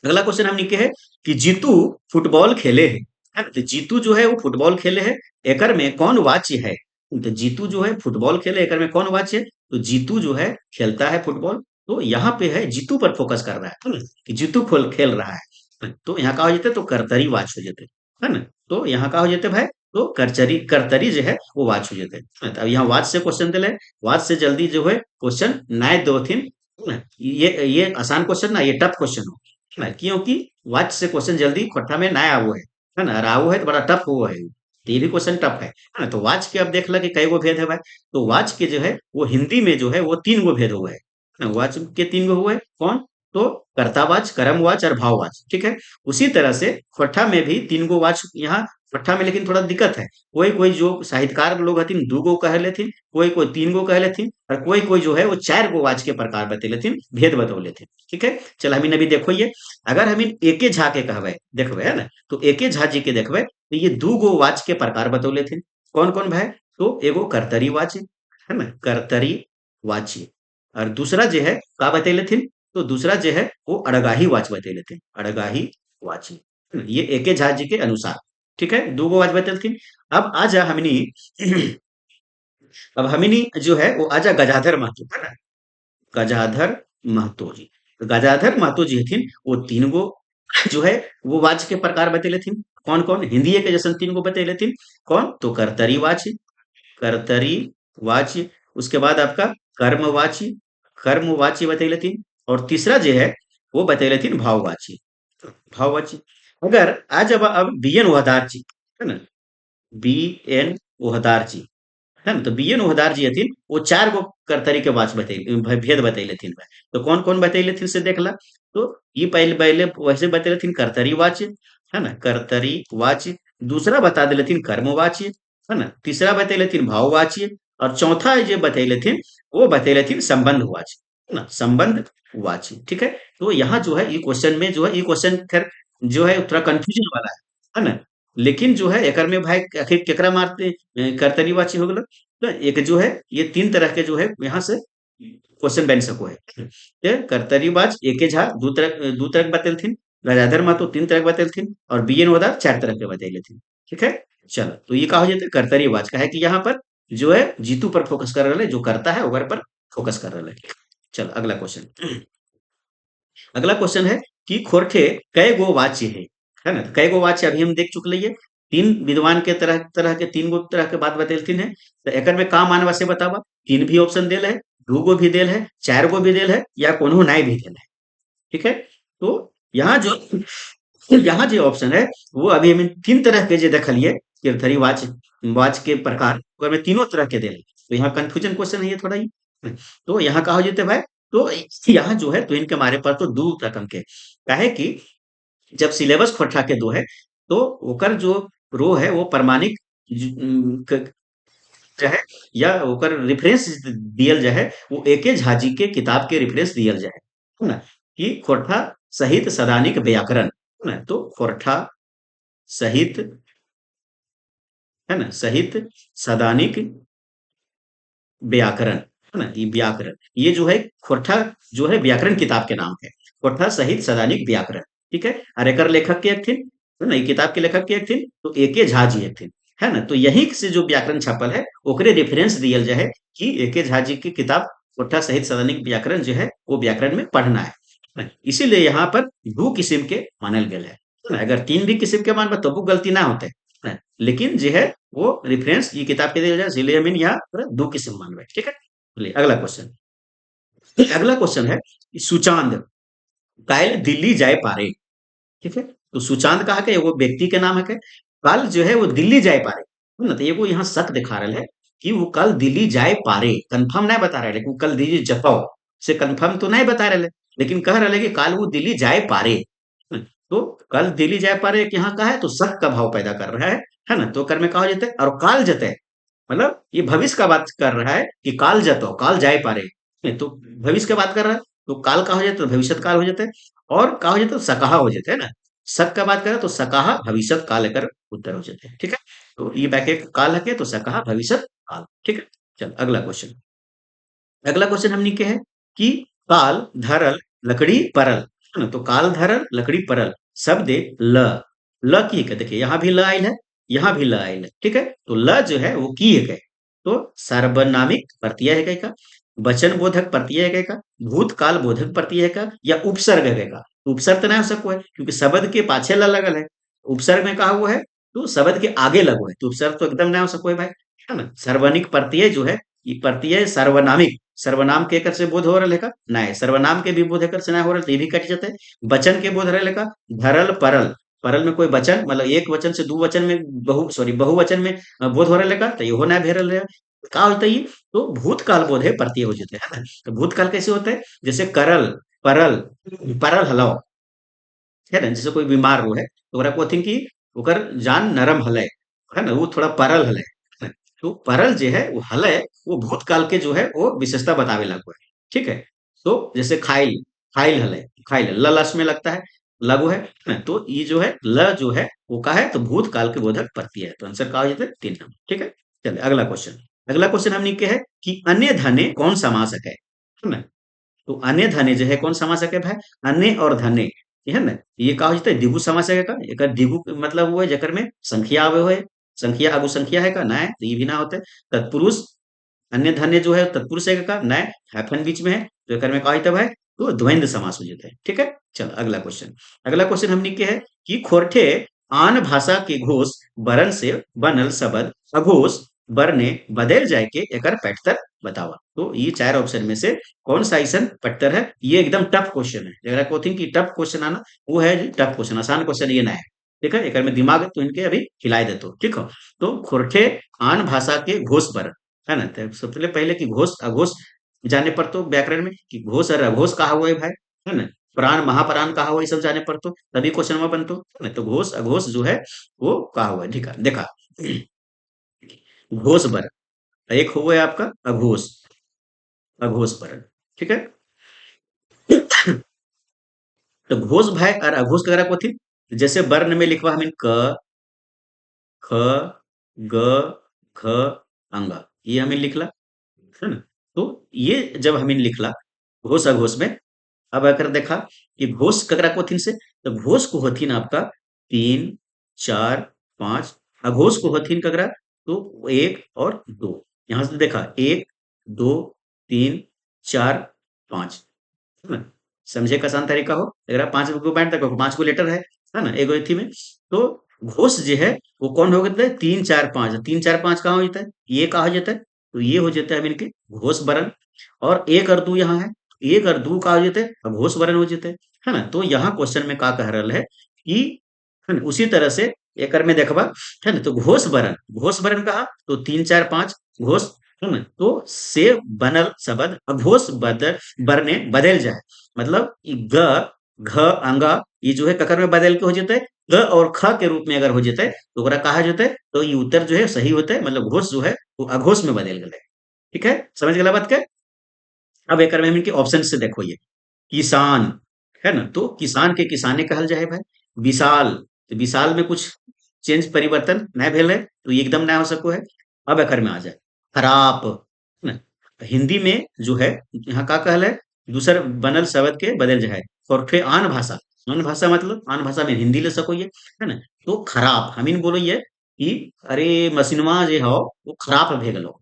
अगला क्वेश्चन हमने के है कि जीतू फुटबॉल खेले है ना? तो जीतू जो है वो फुटबॉल खेले है, एकर में कौन वाच्य है? तो जीतू जो है फुटबॉल खेले, एकर में कौन वाच्य है? तो जीतू जो है खेलता है फुटबॉल, तो यहाँ पे है जीतू पर फोकस कर रहा है ना? कि जीतू खोल खेल रहा है, तो यहाँ का हो जाते तो करतरी वाच हो जाते है ना? तो यहाँ का हो जाते भाई, तो करचरी करतरी जो है वो वाच हो जाते हैं। तो अब यहाँ वाच से क्वेश्चन दिले, वाच से जल्दी जो है क्वेश्चन नाय दो थिन है ना? ये आसान क्वेश्चन ना, ये टफ क्वेश्चन हो ना, क्योंकि वाच से क्वेश्चन जल्दी खोट्टा में ना आवो है ना? और आवो है तो बड़ा टफ हुआ है, तो ये भी क्वेश्चन टफ है ना? तो वाच के अब देख ला कि कई गो भेद है भाई। तो वाच के जो है वो हिंदी में जो है वो तीन गो भेद हुए है ना? वाच के तीन गो हुए कौन? तो कर्तावाच, कर्मवाच और भाववाच। ठीक है, उसी तरह से खोट्ठा में भी तीन गो वाच यहाँ खोट्ठा में, लेकिन थोड़ा दिक्कत है। कोई कोई जो साहित्यकार लोग हथिन दू गो कह लेथिन, कोई कोई तीन गो कह लेथिन, और कोई कोई जो है वो चार गो वाच के प्रकार बते लेथिन, भेद बतौ लेथिन। ठीक है, चल हमीन अभी देखो ये, अगर हमीन एके झा के कहवे देखबे है ना, तो एके झा जी के देखबे तो ये दू गो वाच के प्रकार बतौ लेथिन। कौन कौन भाई? तो एगो कर्तरी वाची है ना, कर्तरी वाची, और दूसरा जो है का बते लेथिन? तो दूसरा जो है वो अड़गाही वाच बते लेथिन, अड़गाही वाची है ना? ये एके झा जी के अनुसार। ठीक है, दू गो वाच बते लेथिन। अब आजा हमनी अब हमनी जो है वो आजा गजाधर महतो है ना, गजाधर महतो जी। तो गजाधर महतो जी हथिन वो तीन गो जो है वो वाच के प्रकार बतेले थिन। कौन कौन? हिंदी के जैसे तीन गो बतेले थिन। कौन? तो कर्तरी वाची, कर्तरी वाची, उसके बाद आपका कर्मवाची, कर्मवाची बतेले थिन, और तीसरा जो है वो बतेले थिन भाववाची, भाववाची। अगर आज अब बीएन वहदार जी है ना, बी एन ओहदार जी है ना, तो बीएन ओहदार जी हथिन वो चार गो करतरी के वाच भेद बतैले थिन। तो कौन कौन बतैले थिन से देखला, तो ये पहले पहले वैसे बतैले थिन करतरी वाच है ना, करतरी वाच। दूसरा बता दिले थिन कर्मवाच्य है ना, तीसरा बतैले थिन भाववाच्य, और चौथा जो बतैले थिन वो बतैले थिन संबंध वाच्य है ना, संबंध वाच्य। ठीक है, तो यहाँ जो है ये क्वेश्चन में जो है ये क्वेश्चन खैर जो है थोड़ा कंफ्यूजन वाला है ना? लेकिन जो है एकर में भाई आखिर केकरा मारते कर्तरीवाची हो गलो। तो एक जो है ये तीन तरह के जो है यहाँ से क्वेश्चन बन सको है। ये कर्तरीवाच एके झा दू तरह के बतेलथिन, गजाधर महतो तीन तरह के बतेलथिन, और बीएन ओदार चार तरह के बतेलथिन। ठीक है, चलो तो ये का हो जाता है कर्तरीवाच का है कि यहाँ पर जो है जीतू पर फोकस कर रहे जो करता है ओकर पर फोकस कर रहे। चलो अगला क्वेश्चन। अगला क्वेश्चन है कि खोरठे कई गो वाच्य है ना? तो कई गो वाच्य अभी हम देख चुक लिए, तीन विद्वान के तरह तरह के तीन गो तरह के बात बतेलथिन है। तो एकर में का मान वैसे बतावा, तीन भी ऑप्शन देल है, दू गो भी देल है, चार गो भी देल है, या कोनो नहीं भी देल है। ठीक है, तो यहाँ जो ऑप्शन है वो अभी हम तीन तरह के जो देखलिए तीर्थरी वाच वाच के प्रकार, ओकर में तीनों तरह के देल है। तो यहाँ कंफ्यूजन क्वेश्चन है ये थोड़ा ही। तो यहाँ का हो जेते भाई, तो यहाँ जो है तो इनके हमारे पास तो दू रकम के काहे कि जब सिलेबस खोटा के दो है, तो ओकर जो रो है वो प्रमाणिक जो है, या ओकर रेफरेंस दियल जाए वो एके झा जी के किताब के रेफरेंस दियल जाए है ना, कि खोरठा सहित सदानिक व्याकरण है ना, तो खोरठा सहित है ना, सहित सदानिक व्याकरण है ना, ये व्याकरण ये जो है खोरठा जो है व्याकरण किताब के नाम है, खोरठा सहित सदानिक व्याकरण। ठीक है, और एकर लेखक के एक थिन है ना, ये किताब के लेखक के एक थिन तो एके झा जी एक थिन है ना, तो यही से जो व्याकरण छपल है ओकरे रेफरेंस दियल जाए कि एके झा जी की किताब खोरठा सहित सदानिक व्याकरण जो है वो व्याकरण में पढ़ना है। इसीलिए यहाँ पर दू किस्म के मानल गए है ना, अगर तीन भी किस्म के मान तबु गलती ना होते है, लेकिन जो है वो रेफरेंस ये किताब के दिया जाए, इसलिए हम यहाँ दो किस्म मानवे। ठीक है, चलिए अगला क्वेश्चन। अगला क्वेश्चन है कि सुचांद कायल दिल्ली जाए पारे। ठीक है, तो सुचांद कहा के एगो व्यक्ति के नाम है के कल जो है वो दिल्ली जाए पारे है ना, तो एगो यहाँ शक दिखा रहा है कि वो कल दिल्ली जाए पारे, कंफर्म नहीं बता रहे लेकिन कल दिल्ली जपाओ से कंफर्म तो नहीं बता रहे, लेकिन कह रहे कि कल वो दिल्ली जाए पारे। तो कल दिल्ली जाए पारे यहाँ का है तो शक का भाव पैदा कर रहा है ना, तो कर में कहा जाता है और काल जते मतलब ये भविष्य का बात कर रहा है कि काल जतो, काल जाए पारे, तो भविष्य का बात कर रहा है, तो काल का हो जाता है तो भविष्य काल हो जाता है, और का हो जाता है तो सकाहा हो जाता है ना। सक का बात करें तो सकाहा भविष्य काल लेकर उत्तर हो जाते हैं, ठीक है। तो ये वाक्य काल है तो सकाहा भविष्य काल, ठीक है। चल अगला क्वेश्चन। अगला क्वेश्चन हमने क्या है कि काल धरल लकड़ी परल, है ना। तो काल धरल लकड़ी परल शब्द ल, ल की है, देखिए यहाँ भी ल आयल है, यहाँ भी ल आयल है, ठीक है। तो ल जो है वो की है, तो सार्वनामिक प्रत्यय है का, वचन बोधक प्रत्यय है का, भूतकाल बोधक प्रत्यय है का, या उपसर्ग है का। उपसर्ग तो नहीं हो सको है क्योंकि शब्द के पाछे ल लगल है, उपसर्ग में कहा हुआ है तो शब्द के आगे लगो है, तो उपसर्ग तो एकदम नहीं हो सको है भाई, है ना। सार्वनिक प्रत्यय जो है, ये प्रत्यय सार्वनामिक, सर्वनाम के एकर से बोध हो रहा है नहीं, सर्वनाम के भी बोध एकर से ना हो रहा तो ये भी कट जाते हैं। वचन के बोध रहे धरल परल, परल में कोई वचन मतलब एक वचन से दो वचन में बहुवचन में बोध हो रहा तो ये हो ना भेरल रहे का होता है ये, तो भूतकाल बोध है प्रत्यय हो जाते हैं ना। तो भूतकाल कैसे होता है, जैसे करल, परल, परल हलाओ, है ना। जैसे कोई बीमार हो है तो ओकरा कथी की ओकर जान नरम हलै, है ना, वो थोड़ा परल हलै, है ना? तो परल जो है वो हलै, वो भूतकाल के जो है वो विशेषता बतावे लागू है, ठीक है। तो जैसे खाइल, खाइल हलै, खाइल ल लस में लगता है, लागू है ना। तो ये जो है ल जो है वो का है तो भूतकाल के बोधक प्रत्यय है, तो आंसर का हो जाता है 3 नंबर, ठीक है। चलिए अगला क्वेश्चन। अगला क्वेश्चन हमने क्या है कि अन्य धने कौन समासक है ना। तो अन्य धने जो है कौन समासक है भाई, अन्य और धने, ये है ना। ये का हो जाता है द्विगु समासक है का, एकर द्विगु मतलब वो है जेकर में संख्या आवे हुए, संख्या अगु संख्या है का ना, तो ये भी ना होता है। तत्पुरुष, अन्य धन्य जो है तत्पुरुष है का ना, हाइफन बीच में है तो एकर में का होता है भाई, तो द्वंद्व समास हो जाता है, ठीक है। चलो अगला क्वेश्चन। अगला क्वेश्चन हमने क्या है कि खोरठे आन भाषा के घोष बरन से बनल शब्द अघोष बरने बदल जाए के एकर पैटर्न बतावा। तो ये 4 ऑप्शन में से कौन सा ऐसा पट्टर है, ये एकदम टफ क्वेश्चन है, जरा को थिंक की टफ क्वेश्चन आना वो है जी टफ क्वेश्चन, आसान क्वेश्चन ये ना है, ठीक है। एक में दिमाग तो इनके अभी खिलाए देते, ठीक हो। तो खोरठे आन भाषा के घोष पर, है ना। तो सबसे पहले कि घोष अघोष जाने पर तो व्याकरण में कि घोष और अघोष कहा हुआ है भाई, है ना। प्राण महाप्राण कहा हुआ है, सब जाने पर तो तभी क्वेश्चन में बनतो, है ना। तो घोष अघोष जो है वो कहा हुआ है, ठीक है। देखा घोष बर, एक हुआ है आपका अघोष, अघोष पर, ठीक है। तो घोष भाई और अघोष कगरा को थी, जैसे वर्ण में लिखवा हमें क ख ग घ अंगा, ये हमें लिखला, है ना। तो ये जब हमें लिखला घोष अघोष में, अब अगर देखा कि घोष ककरा को थीन से, तो घोष को होथिन आपका 3 4 5, अघोष को होथिन ककरा तो 1 और 2। यहां से देखा 1 2 3 4 5, है ना। समझे का आसान तरीका हो, अगर आप 5 गो बैठ तक 5 गो लेटर है ना, एगो एथी में। तो घोष जो है वो कौन हो जाता है 3 4 5, 3 4 5 कहाँ हो जाता है, ये कहा हो जाता है, तो ये हो जाता है इनके घोष वर्ण। और 1 और 2 यहाँ है, 1 और 2 का हो जाते हैं अघोष वर्ण हो जाते हैं, है ना। तो यहाँ क्वेश्चन में का कह रहा है कि, है ना, उसी तरह से एक में देखबा, है ना। तो घोष वर्ण, घोष वर्ण कहा तो 3 4 5 घोष, है ना। तो से बनल शब्द अघोष बदल बरने बदल जाए, मतलब ई ग घ अंगा ये जो है ककर में बदल के हो जाता है, ग और ख के रूप में अगर हो जाता है तो ओकरा कहा जाता है, तो ये उत्तर जो है सही होता है, मतलब घोष जो है वो अघोष में बदल गया है, ठीक है। समझ गया बात के। अब एक में इनके ऑप्शन से देखो, ये किसान, है ना। तो किसान के किसाने कहल जाए भाई। विशाल, तो विशाल में कुछ चेंज परिवर्तन नहीं भेल है तो ये एकदम नहीं हो सको है। अब एक में आ जाए खराब, है ना। हिंदी में जो है यहाँ का कहल है दूसर बनल शब्द के बदल जाए, और फिर आन भाषा, आन भाषा मतलब आन भाषा में हिंदी ले सको ये, है ना। तो खराब हमीन बोलो ये कि अरे मसिनवा जे हो वो खराब भे गलो,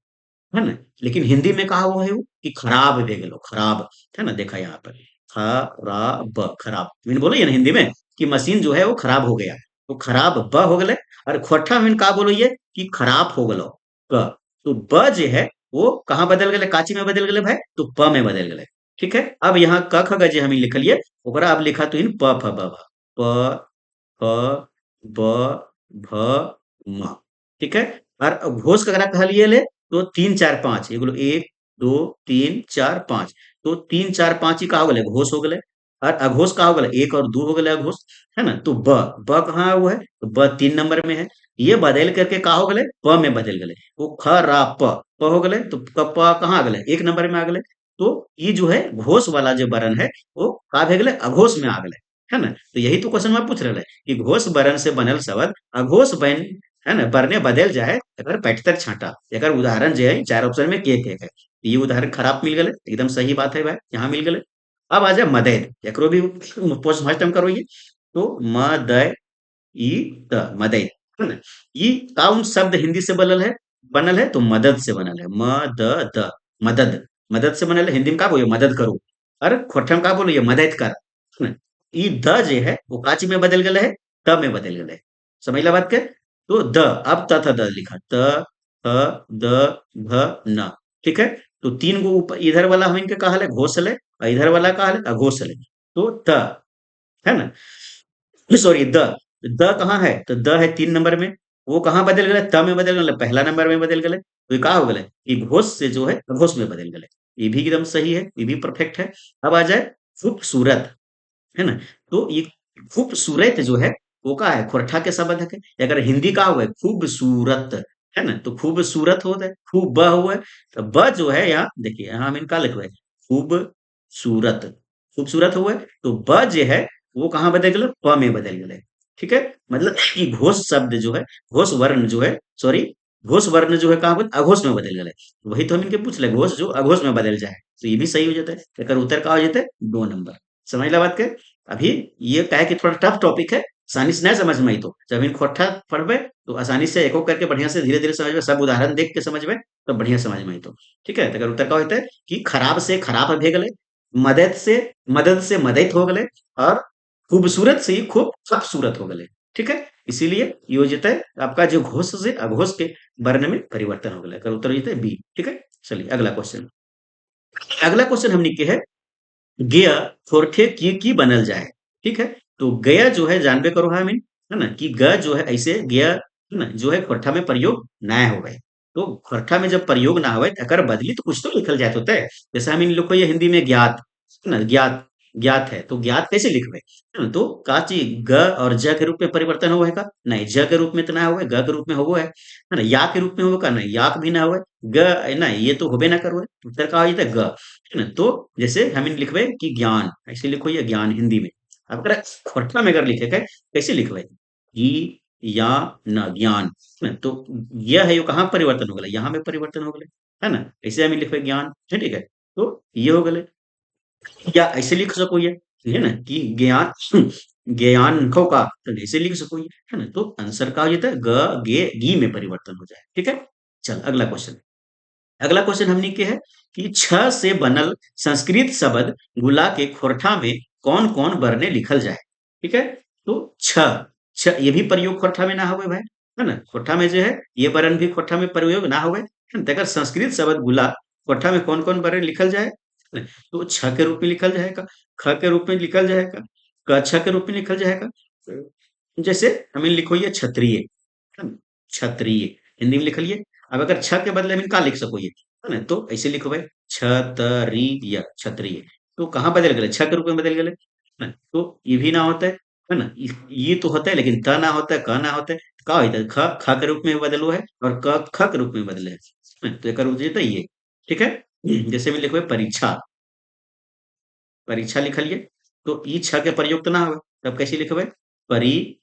है ना। लेकिन हिंदी में कहा हुआ है वो कि खराब दे गलो, खराब, है ना। देखा यहाँ पर खराब, खराब मैंने बोलो ये ना हिंदी में कि मशीन जो है वो खराब हो गया, तो खराब ब हो गए। और खोटा में कहा बोलो ये कि खराब हो गलो ब, तो ब जो है वो कहाँ बदल गए, काची में बदल गए भाई, तो प में बदल गए, ठीक है। अब यहाँ क ख ग जे हमें लिखलिए ओकरा अब लिखा तो इन प फ ब भ, प फ ब भ म, ठीक है। और घोष ककरा कहलिए ले तो 3 4 5 एगो 1 2 3 4 5, तो 3 4 5 ही का हो गए घोष हो गए, और अघोष का हो गया एक और दो हो गए अघोष, है ना। तो ब, ब कहाँ हुआ है, तो ब 3 नंबर में है। ये बदल करके का हो गए, प में बदल गए। वो ख रा प हो गए, तो प कहाँ आ गए, 1 नंबर में आ गए। तो ये जो है घोष वाला जो वर्ण है वो का भे गए, अघोष में आ गए, है ना। तो यही तो क्वेश्चन में पूछ रहे कि घोष वर्ण से बनल शब्द अघोष बन, है ना, वर्णे बदल जाए अगर बैठतर छांटा। अगर उदाहरण जो है 4 ऑप्शन में के है। ये उदाहरण खराब मिल गए, एकदम सही बात है भाई, यहाँ मिल गए। अब आ जाए मदद, एकरो भी पोस्टमार्टम करो ये। तो मदय ई त मदद, है ना। ये कौन शब्द हिंदी से बनल है तो मदद से बनल है, मदद, मदद, मदद से बनल है। हिंदी में का बोलिए, मदद करो। अरे खोटम में का बोलिए, मदद कर, है ना। ई द जे है वो काची में बदल गए है, त में बदल गए है। समझ ला बात के। तो द, अब त था द लिखा, त थ द भ न, ठीक है। तो 3 गो ऊपर इधर वाला हम इनके कहा है घोषले, और इधर वाला कहा है अघोषले। तो त, है ना, सॉरी द, द कहाँ है, तो द है 3 नंबर में। वो कहाँ बदल गए, त में बदल गए, पहला नंबर में बदल गए। तो ये कहा हो गए कि घोष से जो है अघोष में बदल गए। ये भी एकदम सही है, ये भी परफेक्ट है। अब आ जाए खूबसूरत, है ना। तो ये खूबसूरत जो है वो का है खोरठा के शब्द है के। अगर हिंदी का हुआ है खूबसूरत, है ना, तो खूबसूरत होता है, खूब ब हुआ है। तो ब जो है यहाँ देखिए, यहाँ हम इनका लिखवा है खूबसूरत, खूबसूरत हुआ है। तो ब जो है वो कहाँ बदल गए, प में बदल गए, ठीक है। मतलब कि घोष शब्द जो है, घोष वर्ण जो है, सॉरी, घोष वर्ण जो है कहाँ बदल, अघोष में बदल गए। वही तो हम इनके पूछ ले, घोष जो अघोष में बदल जाए तो ये भी सही हो जाता है। अगर उत्तर का हो जाता है 2 नंबर। समझ ला बात के। अभी ये क्या है कि थोड़ा टफ टॉपिक है, आसानी से नहीं समझ में आई। तो जब इन खोट्ठा पढ़बे तो आसानी से एक एक करके बढ़िया से धीरे धीरे समझ में, सब उदाहरण देख के समझ में, तो बढ़िया समझ में आई। तो ठीक है, तो अगर उत्तर का होता है कि खराब से खराब भे गए, मदद से मदद हो गए, और खूबसूरत से ही खूब खूबसूरत हो गए, ठीक है। इसीलिए ये हो जाता है आपका जो घोष से अघोष के वर्ण में परिवर्तन हो गया। अगर उत्तर हो जाता है बी, ठीक है। चलिए अगला क्वेश्चन, अगला क्वेश्चन हमने के है गया थोरठे की बनल जाए, ठीक है। तो गया जो है जानबे करो है मीन, है ना, कि ग जो है ऐसे गया, है ना, जो है खोरठा में प्रयोग ना हो गए। तो खोरठा में जब प्रयोग ना हो अगर बदली तो कुछ तो लिखल जाए होता है। जैसे हम इन लोग को ये हिंदी में ज्ञात, है ना, ज्ञात, ज्ञात है तो ज्ञात कैसे लिखबे, है ना। तो का चीज ग और ज के रूप में परिवर्तन हुआ है का, नहीं ज के रूप में तो ना हुआ है, ग के रूप में हुआ है ना। या के रूप में हुआ का, नहीं याक भी ना हुआ है, ग है ना, ये तो होबे ना करो है। उत्तर का हो जाता है ग, है ना। तो जैसे हम इन लिखबे कि ज्ञान, ऐसे लिखो ये ज्ञान हिंदी में। अब अगर खोटला में अगर लिखे के कैसे लिखबे, ई या न ज्ञान, है ना। तो यह है, ये कहाँ परिवर्तन हो गया, यहाँ में परिवर्तन हो गया, है ना। ऐसे हम लिखबे ज्ञान, ठीक है। तो ये हो गए, या ऐसे लिख सको ये, है ना, कि ज्ञान ज्ञान खो का, तो ऐसे लिख सको ये, है ना। तो आंसर का हो जाता है ग गे गी में परिवर्तन हो जाए, ठीक है। चल अगला क्वेश्चन, अगला क्वेश्चन हमने के है कि छ से बनल संस्कृत शब्द गुला के खोरठा में कौन कौन वर्णे लिखल जाए, ठीक है। तो छ, छ ये भी प्रयोग खोरठा में ना होवे भाई, है ना। खोरठा में जो है ये वर्ण भी खोरठा में प्रयोग ना होवे, है ना। तो अगर संस्कृत शब्द गुला खोरठा में कौन कौन वर्ण लिखल जाए, है ना? तो छ के रूप में लिखल जाएगा, ख के रूप में लिखल जाएगा, क छ के रूप में लिखल जाएगा। जैसे हमें लिखो ये क्षत्रिय, है ना? क्षत्रिय हिंदी में लिख लिए। अब अगर छ के बदले में का लिख सको ये, है ना, तो ऐसे लिखो भाई क्षत्रिय, क्षत्रिय। तो कहाँ बदल गए, छ के रूप में बदल गए, है ना। तो ये भी ना होता है ना, ये तो होता है लेकिन त ना होता है, क ना होता है, का होता है ख, ख के रूप में बदलो है, और क ख के रूप में बदले है ना? तो एक रूप तो ये, ठीक है। जैसे में लिखो परीक्षा, परीक्षा लिख लिए। तो ई छ के प्रयोग तो ना हो, तब कैसे लिखो भाई परी,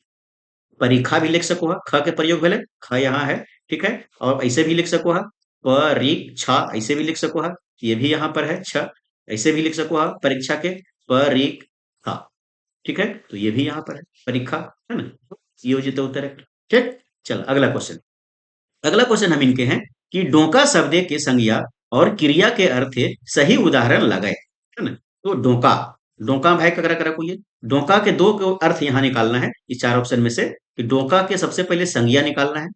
परीक्षा भी लिख सको है, ख के प्रयोग भेले, ख यहाँ है, ठीक है। और ऐसे भी लिख सको है परीक्षा, ऐसे भी लिख सको है, ये भी यहाँ पर है छ, ऐसे भी लिख सको है परीक्षा के परीक्षा, ठीक है। तो ये भी यहाँ पर है परीक्षा, है ना। ये हो जाता उत्तर है, ठीक। चल अगला क्वेश्चन, अगला क्वेश्चन हम इनके हैं कि डोका शब्द के संज्ञा और क्रिया के अर्थ सही उदाहरण लगाए, है ना। तो डोका, डोका भाई ककरा करा को ये, डोका के दो को अर्थ यहाँ निकालना है इस 4 ऑप्शन में से, कि डोका के सबसे पहले संज्ञा निकालना है,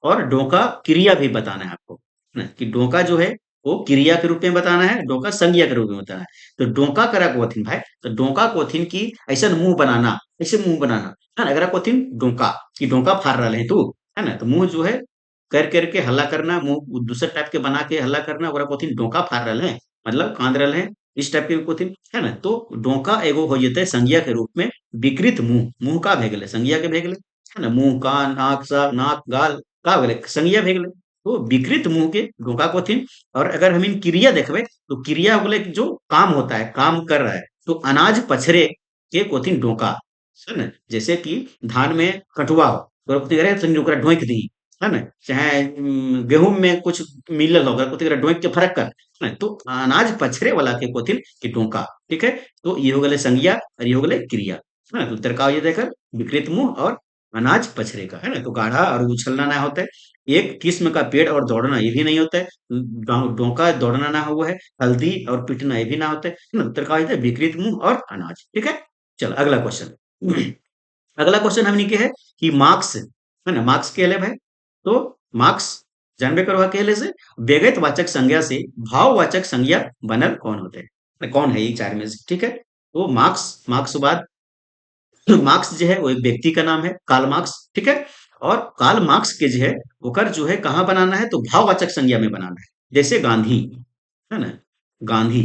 और डोका क्रिया भी बताना है आपको, है ना। कि डोका जो है वो क्रिया के रूप में बताना है, डोका संज्ञा के रूप में बताना है। तो डोका करा कोथिन भाई, तो डोका कोथिन की ऐसा मुंह बनाना, ऐसे मुंह बनाना, है ना। अगर कोथिन डोका की डोका फाड़ रहा है तू, है ना, तो मुंह जो है कर करके हल्ला करना, मुंह दूसरे टाइप के बना के हल्ला करना, ओकरा कोथिन डोका फाड़ रहे हैं, मतलब कांद रहे हैं, इस टाइप के कोथिन है ना। तो डोका एगो हो जेते संज्ञा के रूप में विकृत मुंह, मुंह का भे गेले संज्ञा के भे गेले है ना। मुंह, कान, नाक, सा नाक, गाल का हो गेले संज्ञा भे गेले। तो विकृत मुंह के डोका कोथिन। और अगर हम इन क्रिया देखबे तो क्रिया हो गेले कि जो काम होता है, काम कर रहा है। तो अनाज पछरे के कोथिन डोका है ना। जैसे कि धान में कटुआ हो तो कथी करे तनी ओकरा ढोक दी है ना। चाहे गेहूं में कुछ मिलल हो कथी करे ढोक के फरक कर है ना। तो अनाज पछरे वाला के कोथिन के डोका। ठीक है। तो ये हो गए संज्ञा और ये हो गए क्रिया है ना। तो तर्का ये देकर विकृत मुंह और अनाज पछरे का है ना। तो गाढ़ा और उछलना ना होता है। एक किस्म का पेड़ और दौड़ना ये भी नहीं होता है। डोका दौड़ना ना हुआ है। हल्दी और पीटना ये भी ना होता है ना। उत्तर का होता है विकृत मुंह और अनाज। ठीक है। चलो अगला क्वेश्चन। अगला क्वेश्चन हमने के है कि मार्क्स है ना। मार्क्स के अलग है। तो मार्क्स जानबे करवा के से व्यगत वाचक संज्ञा से भाववाचक संज्ञा बनल कौन होते हैं, कौन है ये चार में से। ठीक है। तो मार्क्स, मार्क्स बाद मार्क्स जो है वो एक व्यक्ति का नाम है, कार्ल मार्क्स। ठीक है। और कार्ल मार्क्स के जो है ओकर जो है कहाँ बनाना है, तो भाववाचक संज्ञा में बनाना है। जैसे गांधी है ना। गांधी,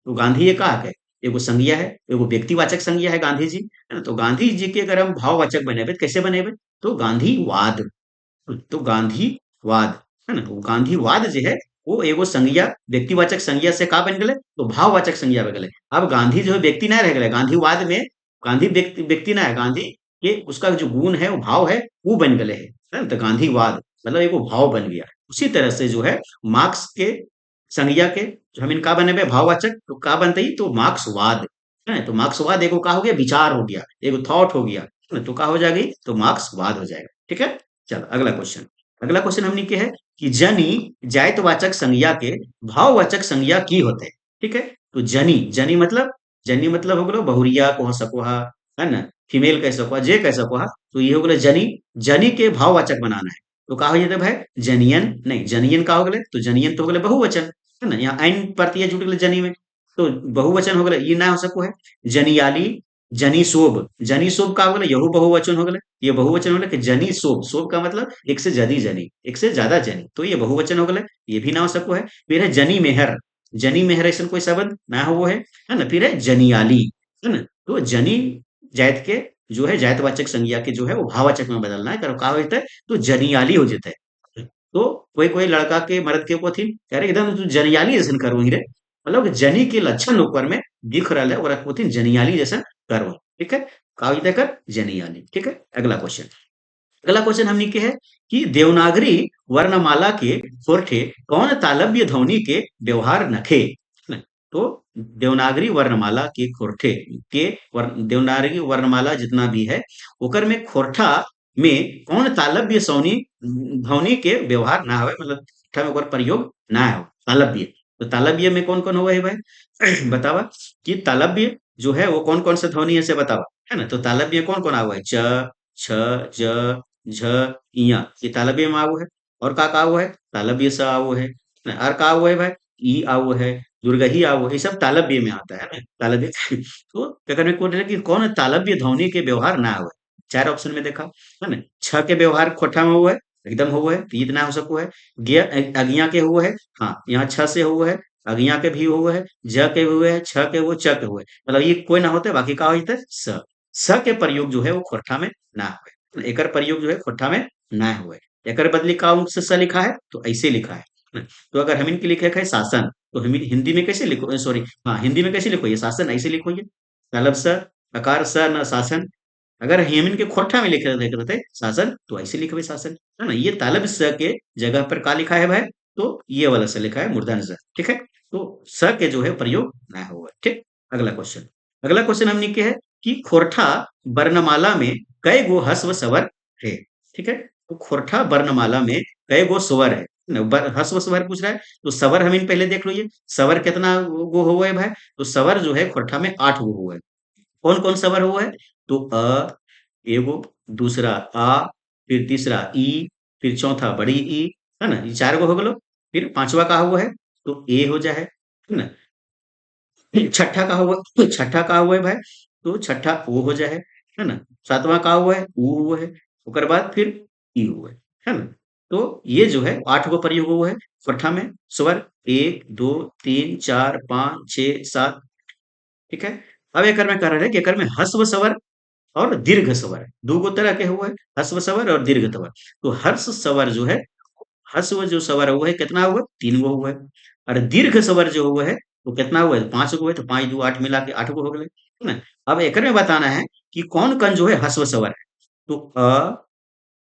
तो गांधी ये कहा है, एगो संज्ञा है, एगो व्यक्तिवाचक संज्ञा है गांधी जी है ना। तो गांधी जी के अगर हम भाववाचक बनेबे तो कैसे बनेबे, तो गांधीवाद। तो गांधीवाद है ना। तो गांधीवाद जो है वो एगो संज्ञा, व्यक्तिवाचक संज्ञा से का बन गए, तो भाववाचक संज्ञा बन गए। अब गांधी जो है व्यक्ति ना रह गए गांधीवाद में। गांधी व्यक्ति व्यक्ति ना है, गांधी के उसका जो गुण है वो भाव है वो बन गए है ना। तो गांधीवाद मतलब एगो भाव बन गया। उसी तरह से जो है मार्क्स के संज्ञा के जो हम इनका बने भाववाचक तो का बनते ही, तो मार्क्सवाद है ना। तो मार्क्सवाद एगो का हो गया, विचार हो गया, एगो थॉट हो गया है ना। तो का हो जाएगी, तो मार्क्सवाद हो जाएगा। ठीक है। चलो अगला क्वेश्चन। अगला क्वेश्चन हमने के है कि जनी जायतवाचक संज्ञा के भाववाचक संज्ञा की होते हैं। ठीक है। तो जनी, जनी मतलब हो गलो बहुरिया कह सको है ना, फीमेल कह सको जे कह सको। तो ये हो गलो जनी। जनी के भाववाचक बनाना है तो का हो जाता है भाई जनियन, नहीं जनियन का हो गए, तो जनियन तो हो गए बहुवचन है ना। यहाँ ऐन प्रत्यय जुट गए जनी में, तो बहुवचन हो गए, ये ना हो सको है। जनियाली, जनीशोभ, जनीशोभ का हो गए, यहू बहुवचन हो गए। ये बहुवचन हो गए कि जनी शोभ, शोभ का मतलब एक से ज्यादा जनी, एक से ज्यादा जनी, तो ये बहुवचन हो गए, ये भी ना हो सको है। फिर है जनी मेहर, जनी मेहर ऐसा कोई शब्द ना हो है ना। फिर है जनियाली है ना। तो जनी जायत के जो है जायतवाचक संज्ञा के जो है वो भाववाचक में बदलना है, करो का होता है, तो जनियाली हो जाता है। तो कोई कोई लड़का के मर्द के को थी कह रहे एकदम तू जनियाली जैसन करू ही रे, मतलब कि जनी के लक्षण ऊपर में दिख रहा है और को जनियाली जैसा करो। ठीक है। का होता कर जनियाली। ठीक है। अगला क्वेश्चन। अगला क्वेश्चन हमने के है कि देवनागरी वर्णमाला के सोरठे कौन तालव्य ध्वनि के व्यवहार नखे। तो देवनागरी वर्णमाला के खोरठे के देवनागरी वर्णमाला जितना भी है ओकर में खोरठा में कौन तालव्य सौनी ध्वनि के व्यवहार ना हो, मतलब खोरठा में ओकर प्रयोग ना हो तालव्य। तो तालव्य में कौन कौन हुआ है भाई बतावा कि तालव्य जो है वो कौन कौन सा ध्वनि है से बतावा है ना। तो तालव्य कौन कौन हुआ है, च, छ, ज, झ, इया, ये तालव्य में आओ है। और का हुआ है, तालव्य स आओ है ना। और का हुआ है भाई, ई आओ है, दुर्गही आओ है, ये सब तालव्य में आता है ना। तालव्य तो अगर मैं कोट कि कौन तालव्य ध्वनि के व्यवहार ना हुआ, चार ऑप्शन में देखा है ना। छ के व्यवहार खोटा में हुआ है, एकदम हुआ है, तो ये ना हो सको है। गिया अगिया के हुआ है, हाँ यहाँ छ से हुआ है, अगिया के भी हुआ है, ज के हुए है, छ के हुए, च के हुए, मतलब ये कोई ना होते, बाकी का होता है स। स के प्रयोग जो है वो खोटा में ना हुए, एकर प्रयोग जो है खोटा में ना हुए। एकर बदली का अंश से लिखा है, तो ऐसे लिखा है ना? तो अगर हम इनके लिखे है शासन, तो हम हिंदी में कैसे लिखो, सॉरी हाँ हिंदी में कैसे लिखो, ये शासन ऐसे लिखो, ये तलब स अकार स न शासन। अगर हम इनके खोटा में लिखे रहते शासन, तो ऐसे लिखे शासन है ना। ये तालब स के जगह पर का लिखा है भाई, तो ये वाला स लिखा है मूर्धन स। ठीक है। तो स के जो है प्रयोग ना हुआ। ठीक। अगला क्वेश्चन। अगला क्वेश्चन हमने के है कि खोरठा वर्णमाला में कई गो हस्व स्वर है। ठीक है। तो खोरठा वर्णमाला में कई गो स्वर है न, हस्व स्वर पूछ रहा है, तो स्वर हम इन पहले देख लो, ये स्वर कितना गो हुआ है भाई, तो स्वर जो है खोरठा में 8 गो हुआ है। कौन कौन स्वर हुआ है, तो एगो, दूसरा आ, फिर तीसरा ई, फिर चौथा बड़ी ई है ना, ये 4 गो हो गलो। फिर पांचवा का हुआ है, तो ए हो जाए है ना। फिर छठा का हुआ, तो छठा का हुआ है भाई, तो छठा ओ हो जाए है ना। सातवां का हुआ है ऊ हुआ है, ओकर बाद फिर ई हुआ है ना। तो ये जो है 8 गो प्रयोग हुआ है। कोठा में स्वर 1 2 3 4 5 6 7। ठीक है। अब एकर में कह रहे हैं कि एकर में ह्रस्व स्वर और दीर्घ स्वर दू गो तरह के हुए, ह्रस्व स्वर और दीर्घ स्वर। तो हर्ष स्वर जो है, ह्रस्व जो स्वर हुआ है कितना हुआ, 3 गो हुआ है। और दीर्घ स्वर जो हुआ है वो कितना हुआ है, 5 गो है। तो 5 2 8 मिला के 8 गो हो गए, है ना। अब एकर में बताना है कि कौन कौन जो है ह्रस्व स्वर है। तो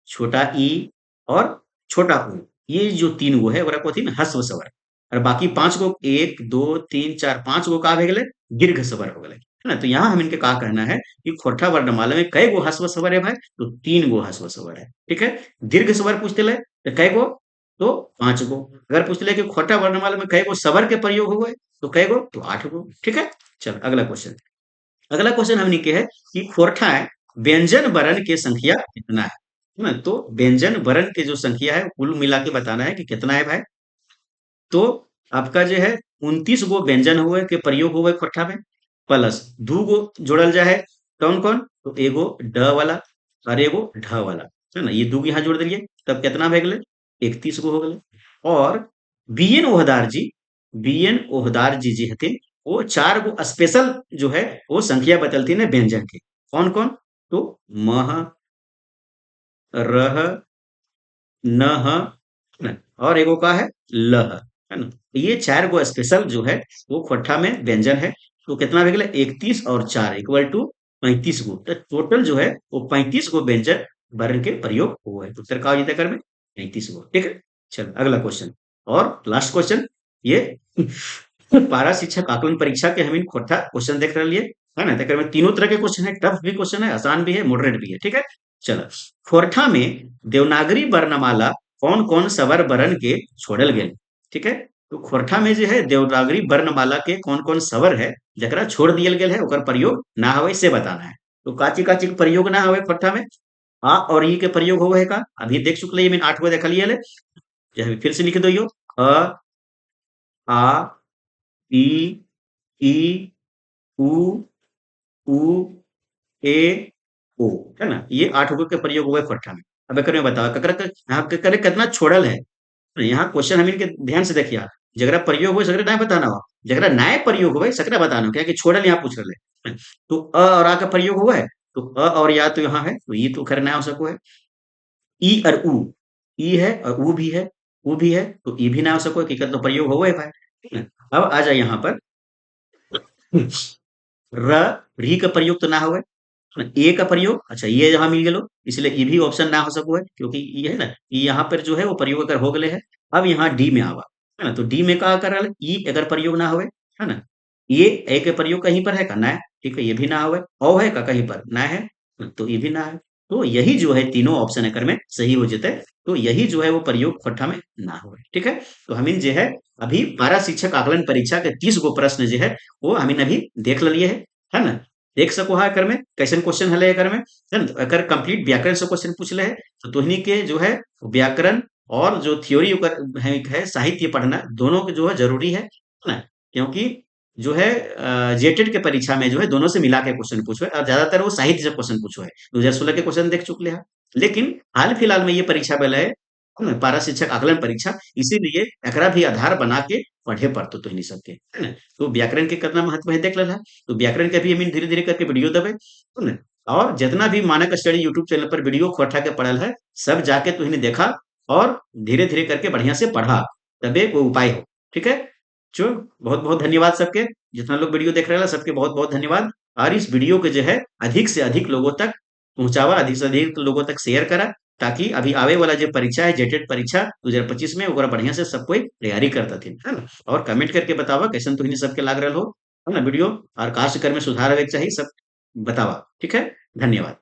छोटा ई और छोटा ऊ, ये जो 3 गो है ओकरा कथी में ह्रस्व स्वर। और बाकी 5 गो 1 2 3 4 5 गो का हो गेलै, दीर्घ स्वर हो गेलै, है ना। तो यहाँ हम इनके का कहना है कि खोरठा वर्णमाला में कई गो ह्रस्व स्वर है भाई, तो 3 गो ह्रस्व स्वर है। ठीक है। दीर्घ स्वर पूछते ले तो कई गो, तो 5 गो। अगर पूछते ले कि खोरठा वर्णमाला में कई गो स्वर के प्रयोग हुए तो कई गो, तो 8 गो। ठीक है। चल अगला क्वेश्चन। अगला क्वेश्चन हमने के है कि खोरठा व्यंजन वर्ण के संख्या कितना है ना। तो व्यंजन वर्ण के जो संख्या है कुल मिला के बताना है कि कितना है भाई। तो आपका जो है 29 गो व्यंजन हुए के प्रयोग हुए खोरठा में, प्लस 2 गो जोड़ल जाए है। कौन कौन, तो एगो ड वाला और एगो ढ वाला, है ना। ये 2 यहाँ जोड़ दिए तब कितना भे गेलै, 31 गो हो गेलै। और बीएन ओहदार जी, बीएन ओहदार जी जी हथिन, वो 4 गो स्पेशल जो है वो संख्या बतलथिन है व्यंजन के। कौन कौन, तो मह, रह, नह, है ना, और एगो का है लह, है ना। ये 4 गो स्पेशल जो है वो खोरठा में व्यंजन है। तो कितना हो गया, 31 और 4 इक्वल टू 35 गो। तो टोटल जो है वो 35 गो व्यंजन वर्ण के प्रयोग हुए हैं। तो उत्तर का हो जाता है कर में 35 गो। ठीक है। चल अगला क्वेश्चन और लास्ट क्वेश्चन। ये पारा शिक्षक आकलन परीक्षा के हम खोरठा क्वेश्चन देख रहे है ना। तो में तीनों तरह के क्वेश्चन है, टफ भी क्वेश्चन है, आसान भी है, मॉडरेट भी है। ठीक है। चलो, खोरठा में देवनागरी वर्णमाला कौन कौन सवर वर्ण के छोड़ल गए। ठीक है। तो खोरठा में जो है देवनागरी वर्णमाला के कौन कौन सवर है जरा छोड़ दियल गेल है, ओकर प्रयोग ना हवे से बताना है। तो काची काची के प्रयोग ना हवे खोरठा में, आ और ई के प्रयोग होवे है का, अभी देख चुकले में 8 गो देखलिए ले। फिर से लिख दो यो, अ आ ई ई उ ऊ ए ओ, है ना। ये 8 गो के प्रयोग हुए खोरठा में। अब एकर में बताओ ककरा यहाँ करे कितना छोड़ल है। यहाँ क्वेश्चन हम इनके ध्यान से देखिए, जगरा प्रयोग हुए सकरा ना बताना हो, जगरा नाय प्रयोग हुए सकरा बताना हो, क्या कि छोड़ल यहाँ पूछ रहे। तो अ और आ का प्रयोग हुआ है, तो अ और या तो यहाँ है, तो ये तो खैर ना हो सको है। ई और उ, ई है और उ भी है, उ भी है, तो ई भी ना हो सको है, कि तो प्रयोग हुआ है भाई। ठीक है। अब आ जाए यहाँ पर र, री का प्रयोग तो ना हुआ है। ए का प्रयोग, अच्छा ये यहाँ मिल गेलो, इसलिए ये भी ऑप्शन ना हो सको है, क्योंकि ये है ना, ये यहाँ पर जो है वो प्रयोग अगर हो गए है। अब यहाँ डी में आवा, है ना। तो डी में का कर रहा है, ई अगर प्रयोग ना होवे, है ना। ये ए के प्रयोग कहीं पर है का ना है, ठीक है, ये भी ना होवे। औ है का कहीं पर ना है, तो ये भी ना है। तो यही जो है तीनों ऑप्शन एकर में सही हो जाते। तो यही जो है वो प्रयोग खोट्ठा में ना होवे। ठीक है। तो हमिन जो है अभी पारा शिक्षक आकलन परीक्षा के 30 गो प्रश्न जो है वो हमिन अभी देख लिए है ना। देख सको है एकर में कैसन क्वेश्चन है एकर में, है ना। तो एकर कंप्लीट व्याकरण से क्वेश्चन पूछले है। तो तुहनी के जो है व्याकरण और जो थ्योरी है साहित्य पढ़ना दोनों के जो है जरूरी है ना। क्योंकि जो है जेटेड के परीक्षा में जो है दोनों से मिला के क्वेश्चन पूछो है, और ज्यादातर वो साहित्य से क्वेश्चन पूछो है। 2016 के क्वेश्चन देख चुके हैं। लेकिन हाल फिलहाल में ये परीक्षा बेला है ना, पारा शिक्षक आकलन परीक्षा, इसीलिए एकरा भी आधार बना के पढ़े पड़तो तो नहीं सकते, है ना। तो व्याकरण के कितना महत्व है देख लेना। तो व्याकरण के भी हम धीरे धीरे करके वीडियो देवे, है ना। और जितना भी मानक स्टडी यूट्यूब चैनल पर वीडियो खोटा के पढ़ल है, सब जाके तो इन्हें देखा और धीरे धीरे करके बढ़िया से पढ़ा, तबे वो उपाय हो। ठीक है। चलो, बहुत बहुत धन्यवाद सबके, जितना लोग वीडियो देख रहे हैं सबके बहुत बहुत धन्यवाद। और इस वीडियो के जो है अधिक से अधिक लोगों तक पहुंचावा, अधिक से अधिक लोगों तक शेयर करा, ताकि अभी आवे वाला जो परीक्षा है जेटेड परीक्षा 2025 में ओकरा बढ़िया से सब कोई तैयारी करता थी, है ना। और कमेंट करके बतावा कैसन तुहनी सबके लाग रहा हो, है ना वीडियो, और काश कर में सुधार आवे के चाहिए सब बतावा। ठीक है। धन्यवाद।